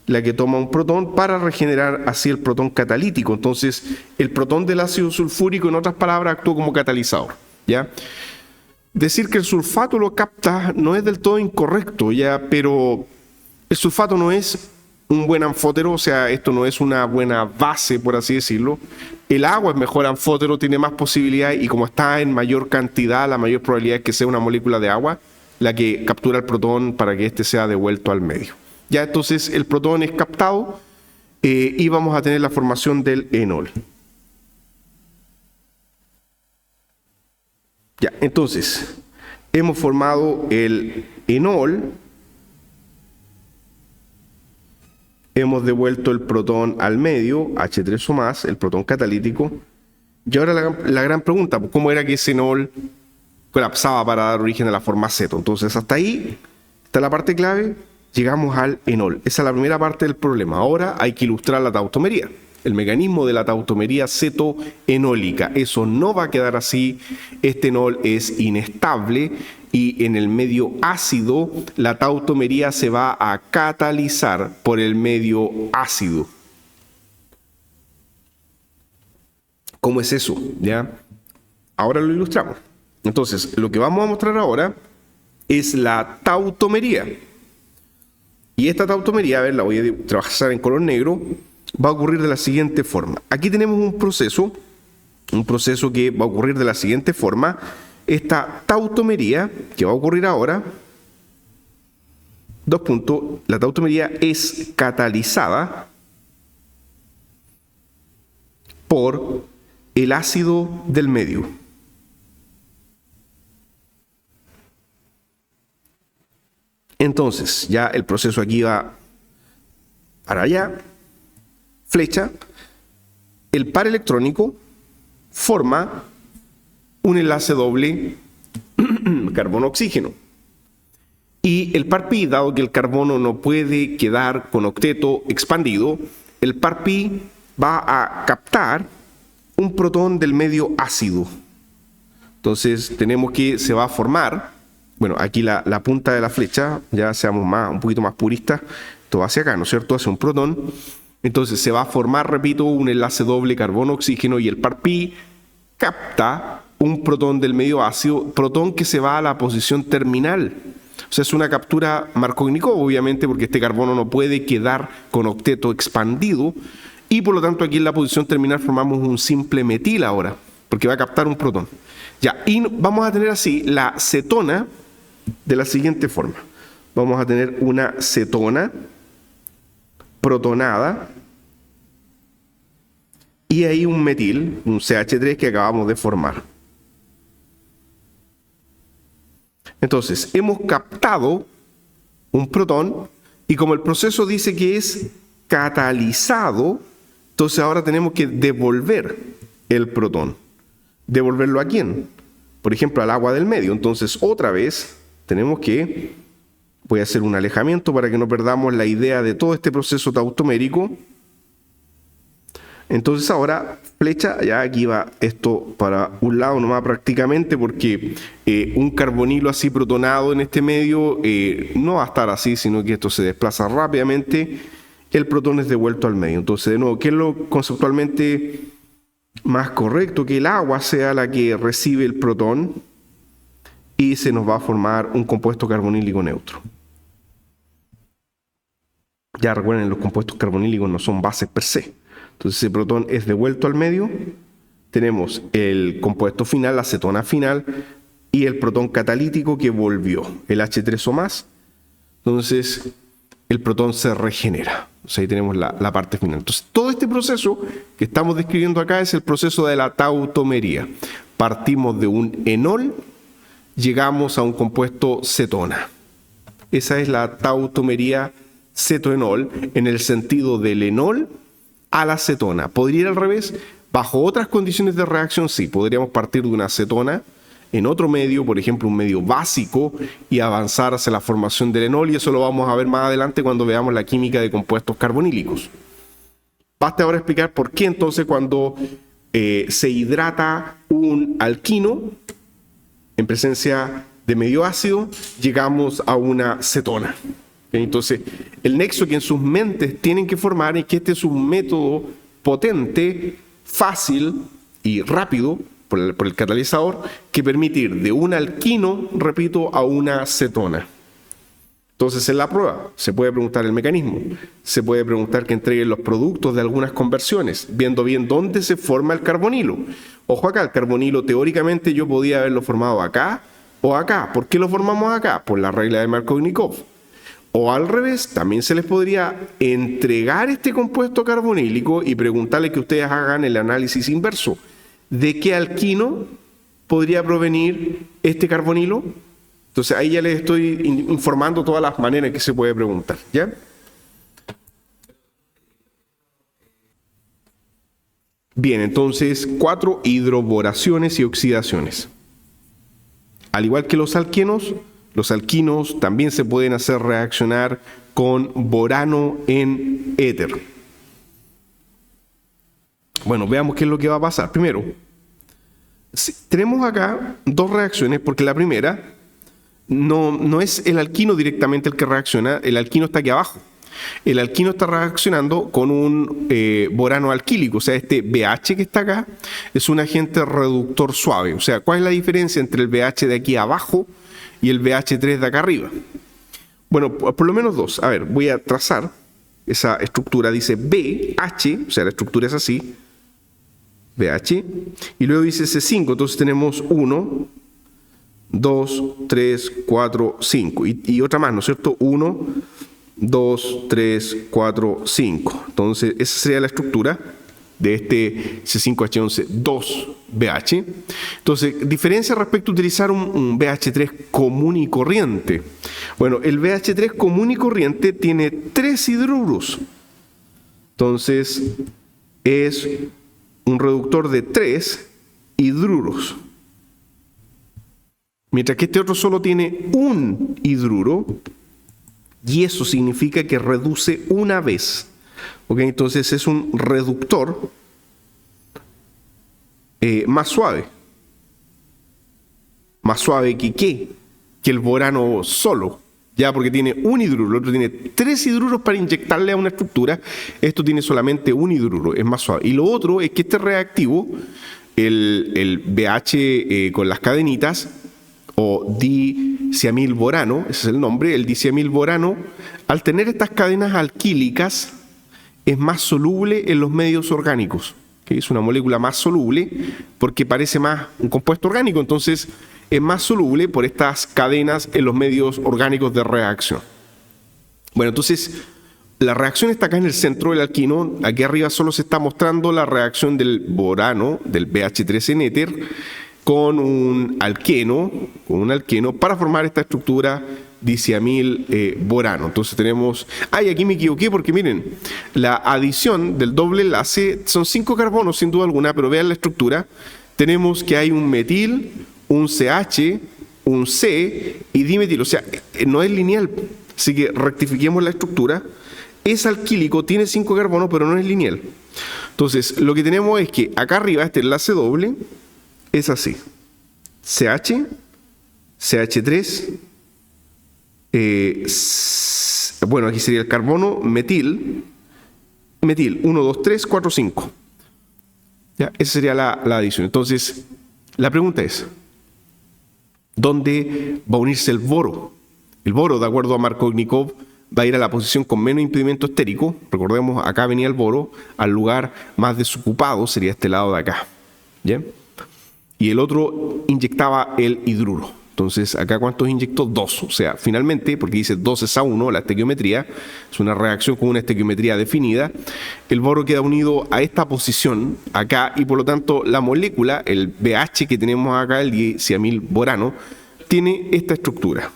la que toma un protón para regenerar así el protón catalítico. Entonces, el protón del ácido sulfúrico, en otras palabras, actúa como catalizador, ¿ya? Decir que el sulfato lo capta no es del todo incorrecto, ¿ya? Pero el sulfato no es un buen anfótero, o sea, esto no es una buena base, por así decirlo. El agua es mejor anfótero, tiene más posibilidades y como está en mayor cantidad, la mayor probabilidad es que sea una molécula de agua la que captura el protón para que éste sea devuelto al medio. Ya entonces el protón es captado y vamos a tener la formación del enol. Ya, entonces, hemos formado el enol, hemos devuelto el protón al medio, H3 o más, el protón catalítico. Y ahora la gran pregunta, ¿cómo era que ese enol colapsaba para dar origen a la forma ceto? Entonces, hasta ahí está la parte clave, llegamos al enol. Esa es la primera parte del problema. Ahora hay que ilustrar la tautomería. El mecanismo de la tautomería cetoenólica. Eso no va a quedar así. Este enol es inestable y en el medio ácido la tautomería se va a catalizar por el medio ácido. ¿Cómo es eso? ¿Ya? Ahora lo ilustramos. Entonces, lo que vamos a mostrar ahora es la tautomería. Y esta tautomería, a ver, la voy a trabajar en color negro, va a ocurrir de la siguiente forma. Aquí tenemos un proceso que va a ocurrir de la siguiente forma. Esta tautomería que va a ocurrir ahora, la tautomería es catalizada por el ácido del medio. Entonces, ya el proceso aquí va para allá. Flecha, el par electrónico forma un enlace doble carbono-oxígeno. Y el par pi, dado que el carbono no puede quedar con octeto expandido, el par pi va a captar un protón del medio ácido. Entonces tenemos que se va a formar, bueno, aquí la punta de la flecha, ya seamos un poquito más puristas, esto va hacia acá, ¿no es cierto? Hacia un protón. Entonces se va a formar, repito, un enlace doble carbono-oxígeno y el par pi capta un protón del medio ácido, protón que se va a la posición terminal. O sea, es una captura Markovnikov, obviamente, porque este carbono no puede quedar con octeto expandido y por lo tanto aquí en la posición terminal formamos un simple metil ahora, porque va a captar un protón. Ya, y vamos a tener así la cetona de la siguiente forma. Vamos a tener una cetona protonada y ahí un metil, un CH3 que acabamos de formar. Entonces, hemos captado un protón y como el proceso dice que es catalizado, entonces ahora tenemos que devolver el protón. ¿Devolverlo a quién? Por ejemplo, al agua del medio. Entonces, otra vez tenemos que... Voy a hacer un alejamiento para que no perdamos la idea de todo este proceso tautomérico. Entonces ahora, flecha, ya aquí va esto para un lado nomás prácticamente, porque un carbonilo así protonado en este medio no va a estar así, sino que esto se desplaza rápidamente, el protón es devuelto al medio. Entonces, de nuevo, ¿qué es lo conceptualmente más correcto? Que el agua sea la que recibe el protón y se nos va a formar un compuesto carbonílico neutro. Ya recuerden, los compuestos carbonílicos no son bases per se. Entonces ese protón es devuelto al medio, tenemos el compuesto final, la cetona final, y el protón catalítico que volvió, el H3 o más. Entonces el protón se regenera. O sea, ahí tenemos la parte final. Entonces todo este proceso que estamos describiendo acá es el proceso de la tautomería. Partimos de un enol, llegamos a un compuesto cetona. Esa es la tautomería cetoenol en el sentido del enol a la cetona. ¿Podría ir al revés? Bajo otras condiciones de reacción, sí. Podríamos partir de una cetona en otro medio, por ejemplo, un medio básico, y avanzar hacia la formación del enol, y eso lo vamos a ver más adelante cuando veamos la química de compuestos carbonílicos. Basta ahora explicar por qué entonces cuando se hidrata un alquino en presencia de medio ácido, llegamos a una cetona. Entonces, el nexo que en sus mentes tienen que formar es que este es un método potente, fácil y rápido por el catalizador que permite ir de un alquino, repito, a una cetona. Entonces, en la prueba se puede preguntar el mecanismo, se puede preguntar que entreguen los productos de algunas conversiones, viendo bien dónde se forma el carbonilo. Ojo acá, el carbonilo teóricamente yo podía haberlo formado acá o acá. ¿Por qué lo formamos acá? Por la regla de Markovnikov. O al revés, también se les podría entregar este compuesto carbonílico y preguntarles que ustedes hagan el análisis inverso. ¿De qué alquino podría provenir este carbonilo? Entonces ahí ya les estoy informando todas las maneras en que se puede preguntar, ¿ya? Bien, entonces 4 hidroboraciones y oxidaciones. Al igual que los alquinos también se pueden hacer reaccionar con borano en éter. Bueno, veamos qué es lo que va a pasar. Primero, tenemos acá dos reacciones, porque la primera no es el alquino directamente el que reacciona, el alquino está aquí abajo. El alquino está reaccionando con un borano alquílico, o sea, este BH que está acá es un agente reductor suave. O sea, ¿cuál es la diferencia entre el BH de aquí abajo y el BH3 de acá arriba? Bueno, por lo menos dos. A ver, voy a trazar esa estructura. Dice BH, o sea, la estructura es así, BH, y luego dice C5, entonces tenemos 1, 2, 3, 4, 5, y otra más, ¿no es cierto? 1, 2, 3, 4, 5. Entonces, esa sería la estructura de este C5H11 2BH. Entonces, diferencia respecto a utilizar un BH3 común y corriente. Bueno, el BH3 común y corriente tiene 3 hidruros. Entonces, es un reductor de 3 hidruros. Mientras que este otro solo tiene un hidruro, y eso significa que reduce una vez. ¿Ok? Entonces es un reductor más suave. Más suave que el borano solo. Ya, porque tiene un hidruro, el otro tiene 3 hidruros para inyectarle a una estructura. Esto tiene solamente un hidruro, es más suave. Y lo otro es que este reactivo, el BH con las cadenitas, o diciamilborano, ese es el nombre, el diciamilborano, al tener estas cadenas alquílicas, es más soluble en los medios orgánicos. ¿Okay? Es una molécula más soluble porque parece más un compuesto orgánico, entonces es más soluble por estas cadenas en los medios orgánicos de reacción. Bueno, entonces la reacción está acá en el centro del alquino. Aquí arriba solo se está mostrando la reacción del borano, del BH3 en éter, con un alqueno para formar esta estructura diciamil borano. Entonces tenemos, aquí me equivoqué porque miren, la adición del doble enlace son 5 carbonos sin duda alguna, pero vean la estructura. Tenemos que hay un metil, un CH, un C y dimetil, o sea, no es lineal, así que rectifiquemos la estructura. Es alquílico, tiene 5 carbonos, pero no es lineal. Entonces, lo que tenemos es que acá arriba este enlace doble es así: CH, CH3, bueno, aquí sería el carbono, metil, 1, 2, 3, 4, 5. ¿Ya? Esa sería la adición. Entonces, la pregunta es, ¿dónde va a unirse el boro? El boro, de acuerdo a Markovnikov, va a ir a la posición con menos impedimento estérico. Recordemos, acá venía el boro, al lugar más desocupado sería este lado de acá. ¿Ya? Y el otro inyectaba el hidruro. Entonces, acá ¿cuántos inyectó? 2. O sea, finalmente, porque dice 2:1, la estequiometría, es una reacción con una estequiometría definida, el boro queda unido a esta posición acá y por lo tanto la molécula, el BH que tenemos acá, el diciamilborano, tiene esta estructura.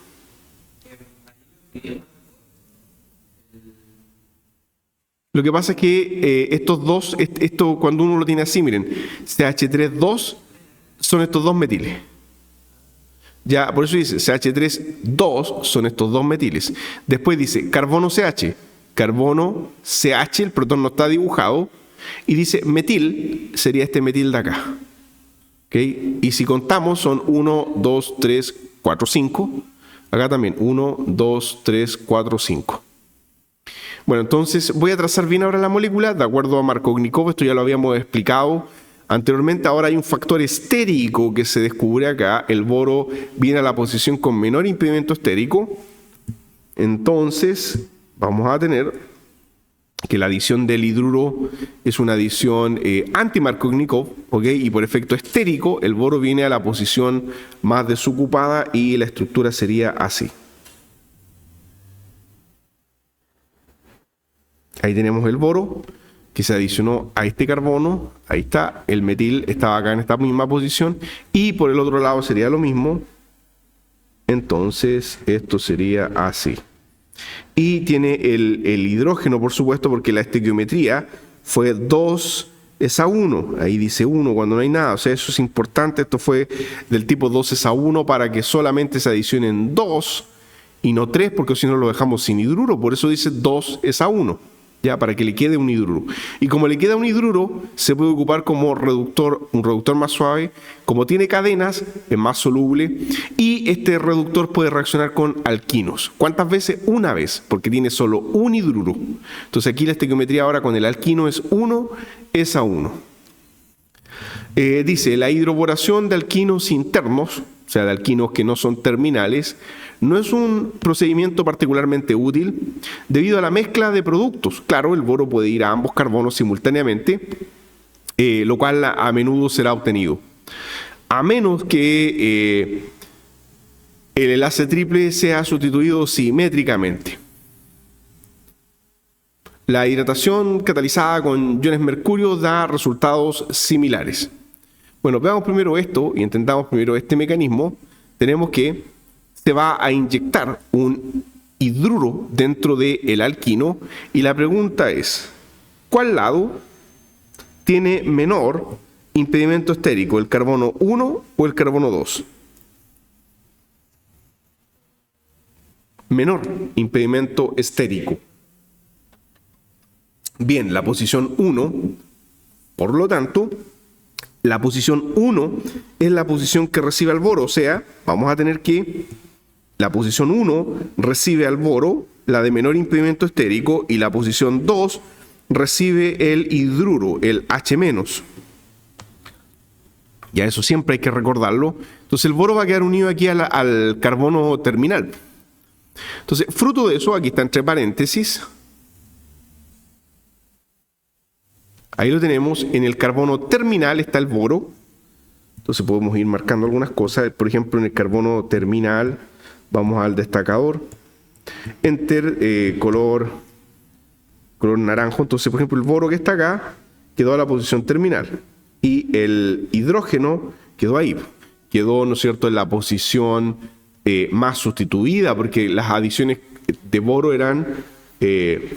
Lo que pasa es que estos dos, esto cuando uno lo tiene así, miren, CH3,2 son estos dos metiles. Ya, por eso dice CH3,2 son estos dos metiles. Después dice carbono CH. Carbono CH, el protón no está dibujado. Y dice metil, sería este metil de acá. ¿Okay? Y si contamos son 1, 2, 3, 4, 5. Acá también 1, 2, 3, 4, 5. Bueno, entonces voy a trazar bien ahora la molécula, de acuerdo a Markovnikov, esto ya lo habíamos explicado anteriormente. Ahora hay un factor estérico que se descubre acá, el boro viene a la posición con menor impedimento estérico, Entonces, vamos a tener que la adición del hidruro es una adición anti-Markovnikov, ¿ok? Y por efecto estérico, el boro viene a la posición más desocupada y la estructura sería así. Ahí tenemos el boro que se adicionó a este carbono. Ahí está, el metil estaba acá en esta misma posición. Y por el otro lado sería lo mismo. Entonces, esto sería así. Y tiene el hidrógeno, por supuesto, porque la estequiometría fue 2:1. Ahí dice 1 cuando no hay nada. O sea, eso es importante. Esto fue del tipo 2:1 para que solamente se adicionen 2 y no 3, porque si no lo dejamos sin hidruro. Por eso dice 2:1. Ya, para que le quede un hidruro. Y como le queda un hidruro, se puede ocupar como reductor, un reductor más suave. Como tiene cadenas, es más soluble. Y este reductor puede reaccionar con alquinos. ¿Cuántas veces? Una vez, porque tiene solo un hidruro. Entonces aquí la estequiometría ahora con el alquino es 1:1. Dice, la hidroboración de alquinos internos, o sea, de alquinos que no son terminales, no es un procedimiento particularmente útil debido a la mezcla de productos. Claro, el boro puede ir a ambos carbonos simultáneamente, lo cual a menudo será obtenido. A menos que el enlace triple sea sustituido simétricamente. La hidratación catalizada con iones mercurio da resultados similares. Bueno, veamos primero esto y entendamos primero este mecanismo. Tenemos que se va a inyectar un hidruro dentro del alquino y la pregunta es, ¿cuál lado tiene menor impedimento estérico, el carbono 1 o el carbono 2? Menor impedimento estérico. Bien, la posición 1, por lo tanto, la posición 1 es la posición que recibe al boro, o sea, vamos a tener que la posición 1 recibe al boro, la de menor impedimento estérico, y la posición 2 recibe el hidruro, el H-. Ya eso siempre hay que recordarlo. Entonces el boro va a quedar unido aquí al carbono terminal. Entonces, fruto de eso, aquí está entre paréntesis. Ahí lo tenemos, en el carbono terminal está el boro. Entonces podemos ir marcando algunas cosas. Por ejemplo, en el carbono terminal, vamos al destacador. Enter, color naranjo. Entonces, por ejemplo, el boro que está acá quedó a la posición terminal. Y el hidrógeno quedó ahí. Quedó, ¿no es cierto?, en la posición más sustituida, porque las adiciones de boro eran, de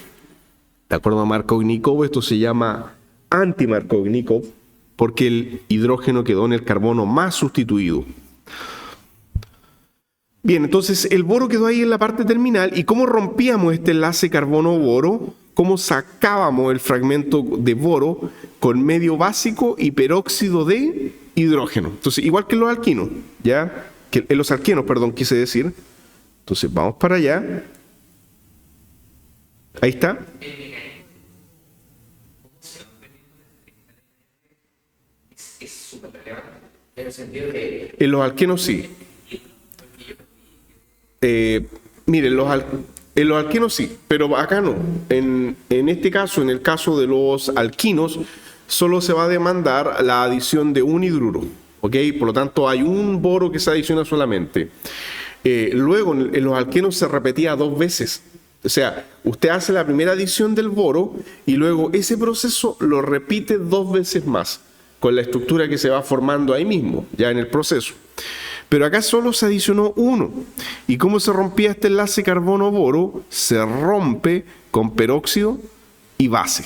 acuerdo a Markovnikov, esto se llama anti-Markovnikov, porque el hidrógeno quedó en el carbono más sustituido. Bien, entonces el boro quedó ahí en la parte terminal. ¿Y cómo rompíamos este enlace carbono-boro? ¿Cómo sacábamos el fragmento de boro con medio básico y peróxido de hidrógeno? Entonces, igual que en los alquinos, ¿ya? Que en los alquenos, perdón, quise decir. Entonces, vamos para allá. Ahí está. Es súper relevante. En el sentido de... En los alquenos sí. Miren, en los alquenos sí, pero acá no. En este caso, en el caso de los alquinos, solo se va a demandar la adición de un hidruro, ¿ok? Por lo tanto, hay un boro que se adiciona solamente. Luego, en los alquenos se repetía 2 veces. O sea, usted hace la primera adición del boro y luego ese proceso lo repite 2 veces más, con la estructura que se va formando ahí mismo, ya en el proceso. Pero acá solo se adicionó uno. ¿Y cómo se rompía este enlace carbono-boro? Se rompe con peróxido y base.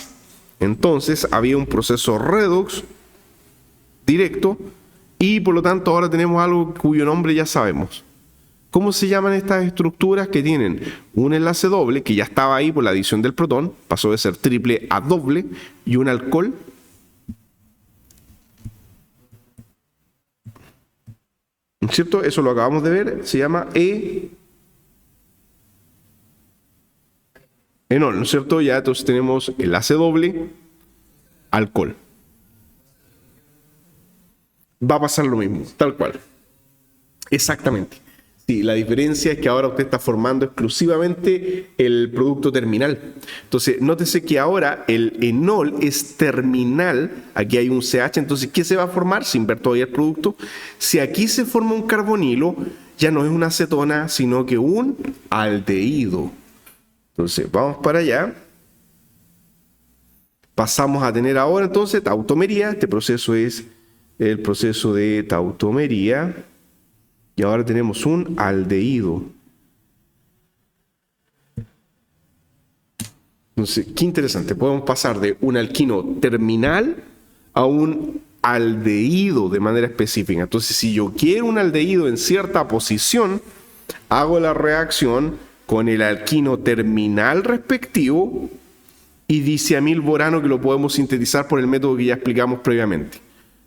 Entonces había un proceso redox directo y por lo tanto ahora tenemos algo cuyo nombre ya sabemos. ¿Cómo se llaman estas estructuras que tienen un enlace doble, que ya estaba ahí por la adición del protón, pasó de ser triple a doble, y un alcohol? ¿No es cierto? Eso lo acabamos de ver, se llama enol, ¿no es cierto? Ya entonces tenemos enlace doble, alcohol. Va a pasar lo mismo, tal cual. Exactamente. Sí, la diferencia es que ahora usted está formando exclusivamente el producto terminal. Entonces, nótese que ahora el enol es terminal. Aquí hay un CH. Entonces, ¿qué se va a formar sin ver todavía el producto? Si aquí se forma un carbonilo, ya no es una acetona, sino que un aldehído. Entonces, vamos para allá. Pasamos a tener ahora entonces tautomería. Este proceso es el proceso de tautomería. Y ahora tenemos un aldehído. Entonces, qué interesante. Podemos pasar de un alquino terminal a un aldehído de manera específica. Entonces, si yo quiero un aldehído en cierta posición, hago la reacción con el alquino terminal respectivo y diciamilborano, que lo podemos sintetizar por el método que ya explicamos previamente.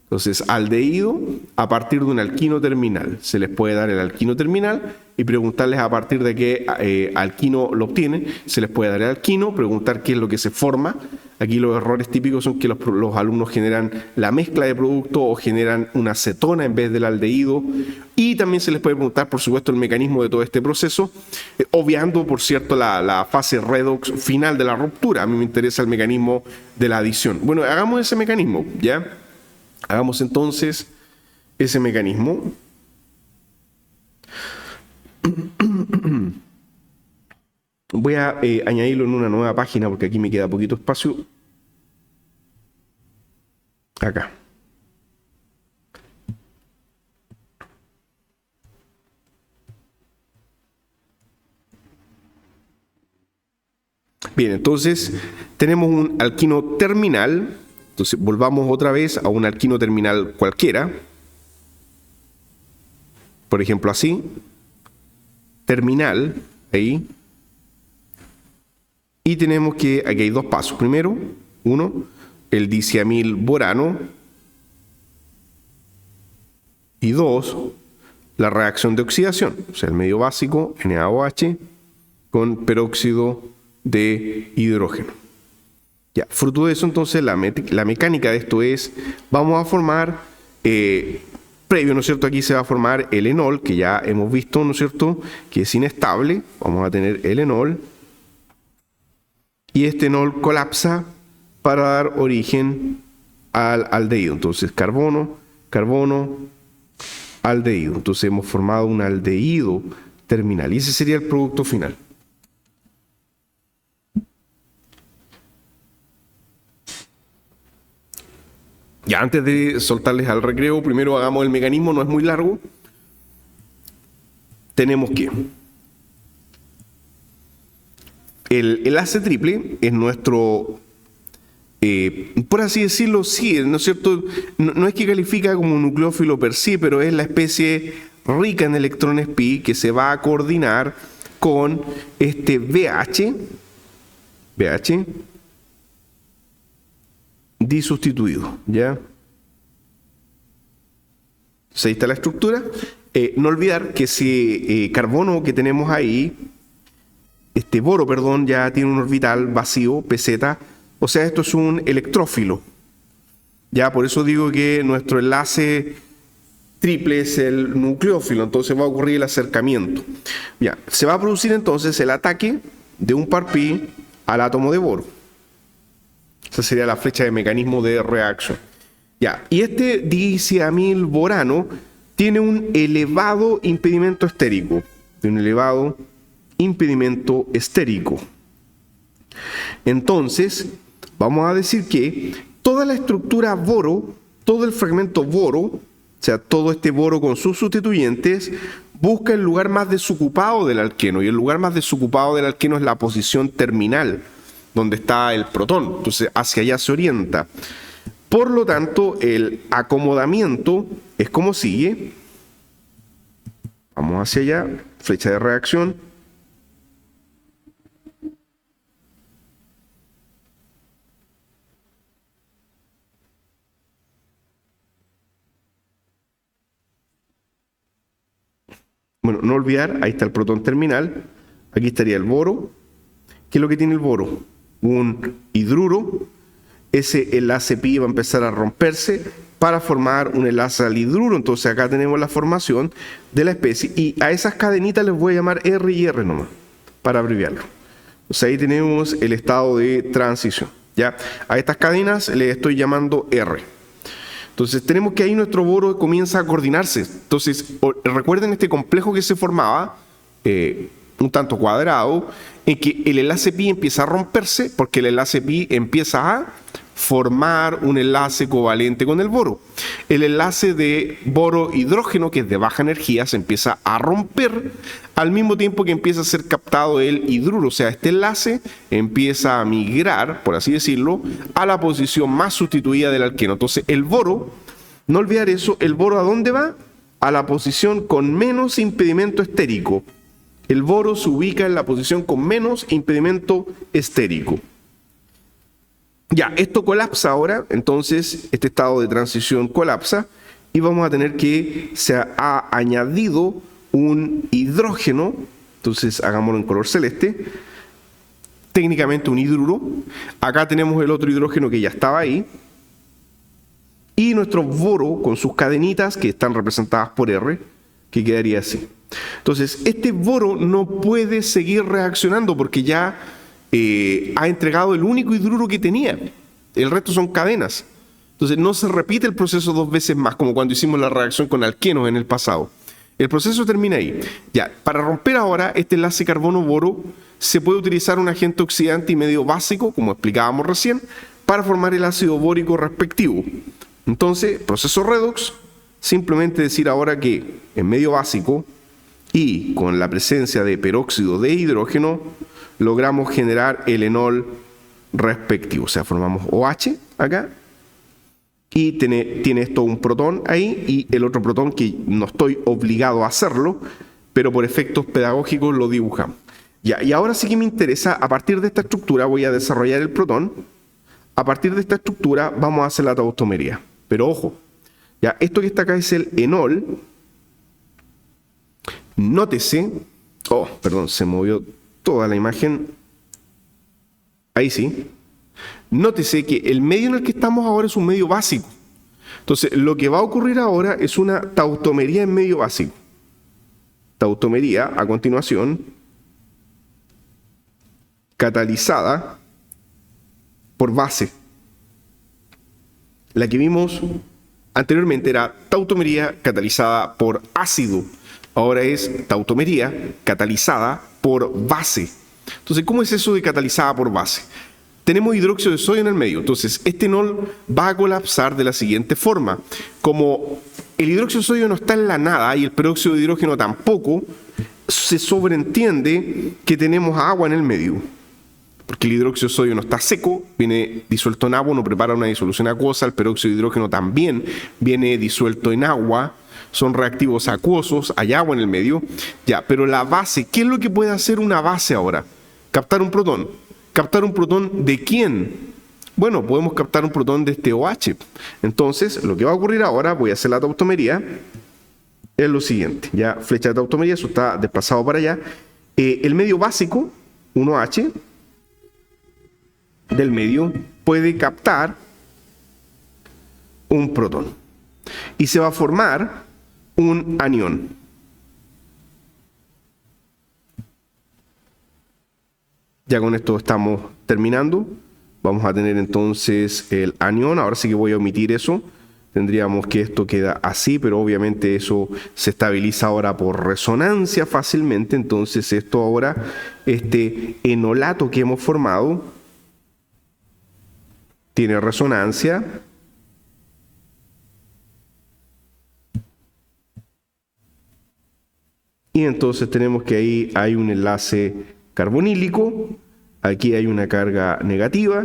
Entonces, aldehído a partir de un alquino terminal. Se les puede dar el alquino terminal y preguntarles a partir de qué alquino lo obtienen. Se les puede dar el alquino, preguntar qué es lo que se forma. Aquí los errores típicos son que los alumnos generan la mezcla de producto o generan una acetona en vez del aldehído. Y también se les puede preguntar, por supuesto, el mecanismo de todo este proceso, obviando, por cierto, la fase redox final de la ruptura. A mí me interesa el mecanismo de la adición. Bueno, hagamos ese mecanismo, ¿ya? Hagamos entonces ese mecanismo. Voy a añadirlo en una nueva página porque aquí me queda poquito espacio. Acá. Bien, entonces tenemos un alquino terminal. Entonces volvamos otra vez a un alquino terminal cualquiera. Por ejemplo, así. Terminal, ahí. Y tenemos que, aquí hay dos pasos. Primero, uno, el diciamilborano. Y dos, la reacción de oxidación. O sea, el medio básico, NaOH, con peróxido de hidrógeno. Ya, fruto de eso, entonces, la mecánica de esto es, vamos a formar, previo, ¿no es cierto? Aquí se va a formar el enol, que ya hemos visto, ¿no es cierto?, que es inestable. Vamos a tener el enol. Y este enol colapsa para dar origen al aldehído. Entonces, carbono, carbono, aldehído. Entonces, hemos formado un aldehído terminal. Y ese sería el producto final. Ya, antes de soltarles al recreo, primero hagamos el mecanismo, no es muy largo. Tenemos que el enlace triple es nuestro, por así decirlo, sí, ¿no es cierto? No es que califica como nucleófilo per sí, pero es la especie rica en electrones pi que se va a coordinar con este BH disustituido, ¿ya? Entonces ahí está la estructura. No olvidar que ese carbono que tenemos ahí, este boro, perdón, ya tiene un orbital vacío, PZ, o sea, esto es un electrófilo. Ya, por eso digo que nuestro enlace triple es el nucleófilo, entonces va a ocurrir el acercamiento. Ya, se va a producir entonces el ataque de un par pi al átomo de boro. Esa sería la flecha de mecanismo de reacción. Ya, y este diciamilborano tiene un elevado impedimento estérico. Entonces, vamos a decir que toda la estructura boro, todo el fragmento boro, o sea, todo este boro con sus sustituyentes, busca el lugar más desocupado del alqueno. Y el lugar más desocupado del alqueno es la posición terminal, donde está el protón. Entonces, hacia allá se orienta. Por lo tanto, el acomodamiento es como sigue. Vamos hacia allá, flecha de reacción. Bueno, no olvidar, ahí está el protón terminal. Aquí estaría el boro. ¿Qué es lo que tiene el boro? Un hidruro. Ese enlace pi va a empezar a romperse para formar un enlace al hidruro. Entonces acá tenemos la formación de la especie y a esas cadenitas les voy a llamar R y R nomás, para abreviarlo. O sea, ahí tenemos el estado de transición. ¿Ya? A estas cadenas le estoy llamando R. Entonces tenemos que ahí nuestro boro comienza a coordinarse. Entonces recuerden este complejo que se formaba, un tanto cuadrado, en que el enlace pi empieza a romperse porque el enlace pi empieza a formar un enlace covalente con el boro. El enlace de boro-hidrógeno, que es de baja energía, se empieza a romper al mismo tiempo que empieza a ser captado el hidruro. O sea, este enlace empieza a migrar, por así decirlo, a la posición más sustituida del alqueno. Entonces, el boro, no olvidar eso, el boro ¿a dónde va? A la posición con menos impedimento estérico. El boro se ubica en la posición con menos impedimento estérico. Ya, esto colapsa ahora, entonces este estado de transición colapsa y vamos a tener que se ha añadido un hidrógeno, entonces hagámoslo en color celeste, técnicamente un hidruro. Acá tenemos el otro hidrógeno que ya estaba ahí y nuestro boro con sus cadenitas que están representadas por R, que quedaría así. Entonces, este boro no puede seguir reaccionando porque ya ha entregado el único hidruro que tenía. El resto son cadenas. Entonces, no se repite el proceso dos veces más, como cuando hicimos la reacción con alquenos en el pasado. El proceso termina ahí. Ya, para romper ahora este enlace carbono-boro, se puede utilizar un agente oxidante y medio básico, como explicábamos recién, para formar el ácido bórico respectivo. Entonces, proceso redox, simplemente decir ahora que en medio básico y con la presencia de peróxido de hidrógeno, logramos generar el enol respectivo. O sea, formamos OH acá y tiene esto un protón ahí y el otro protón que no estoy obligado a hacerlo, pero por efectos pedagógicos lo dibujamos. Ya, y ahora sí que me interesa, a partir de esta estructura voy a desarrollar el protón. A partir de esta estructura vamos a hacer la tautomería. Pero ojo, ya, esto que está acá es el enol. Nótese, perdón, se movió toda la imagen. Ahí sí. Nótese que el medio en el que estamos ahora es un medio básico. Entonces, lo que va a ocurrir ahora es una tautomería en medio básico. Tautomería, a continuación, catalizada por base. La que vimos anteriormente era tautomería catalizada por ácido. Ahora es tautomería catalizada por base. Entonces, ¿cómo es eso de catalizada por base? Tenemos hidróxido de sodio en el medio. Entonces, este enol va a colapsar de la siguiente forma. Como el hidróxido de sodio no está en la nada y el peróxido de hidrógeno tampoco, se sobreentiende que tenemos agua en el medio. Porque el hidróxido de sodio no está seco, viene disuelto en agua, no prepara una disolución acuosa. El peróxido de hidrógeno también viene disuelto en agua. Son reactivos acuosos, hay agua en el medio. Ya, pero la base, ¿qué es lo que puede hacer una base ahora? Captar un protón. ¿Captar un protón de quién? Bueno, podemos captar un protón de este OH. Entonces, lo que va a ocurrir ahora, voy a hacer la tautomería, es lo siguiente. Ya, flecha de tautomería, eso está desplazado para allá. El medio básico, un OH, del medio, puede captar un protón. Y se va a formar un anión. Ya con esto estamos terminando. Vamos a tener entonces el anión. Ahora sí que voy a omitir eso. Tendríamos que esto queda así, pero obviamente eso se estabiliza ahora por resonancia fácilmente. Entonces esto ahora, este enolato que hemos formado, tiene resonancia. Y entonces tenemos que ahí hay un enlace carbonílico, aquí hay una carga negativa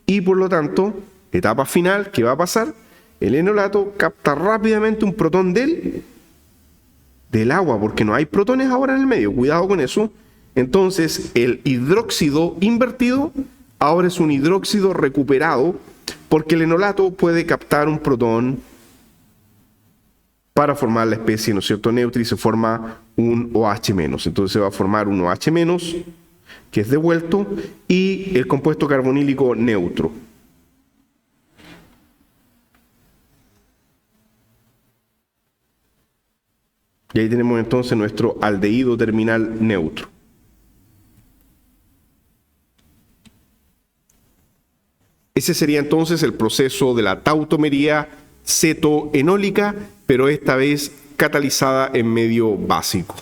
y por lo tanto, etapa final, ¿qué va a pasar? El enolato capta rápidamente un protón del agua, porque no hay protones ahora en el medio, cuidado con eso. Entonces el hidróxido invertido ahora es un hidróxido recuperado, porque el enolato puede captar un protón para formar la especie, ¿no es cierto?, neutra, y se forma un OH-. Entonces se va a formar un OH-, que es devuelto, y el compuesto carbonílico neutro. Y ahí tenemos entonces nuestro aldehído terminal neutro. Ese sería entonces el proceso de la tautomería cetoenólica, pero esta vez catalizada en medio básico.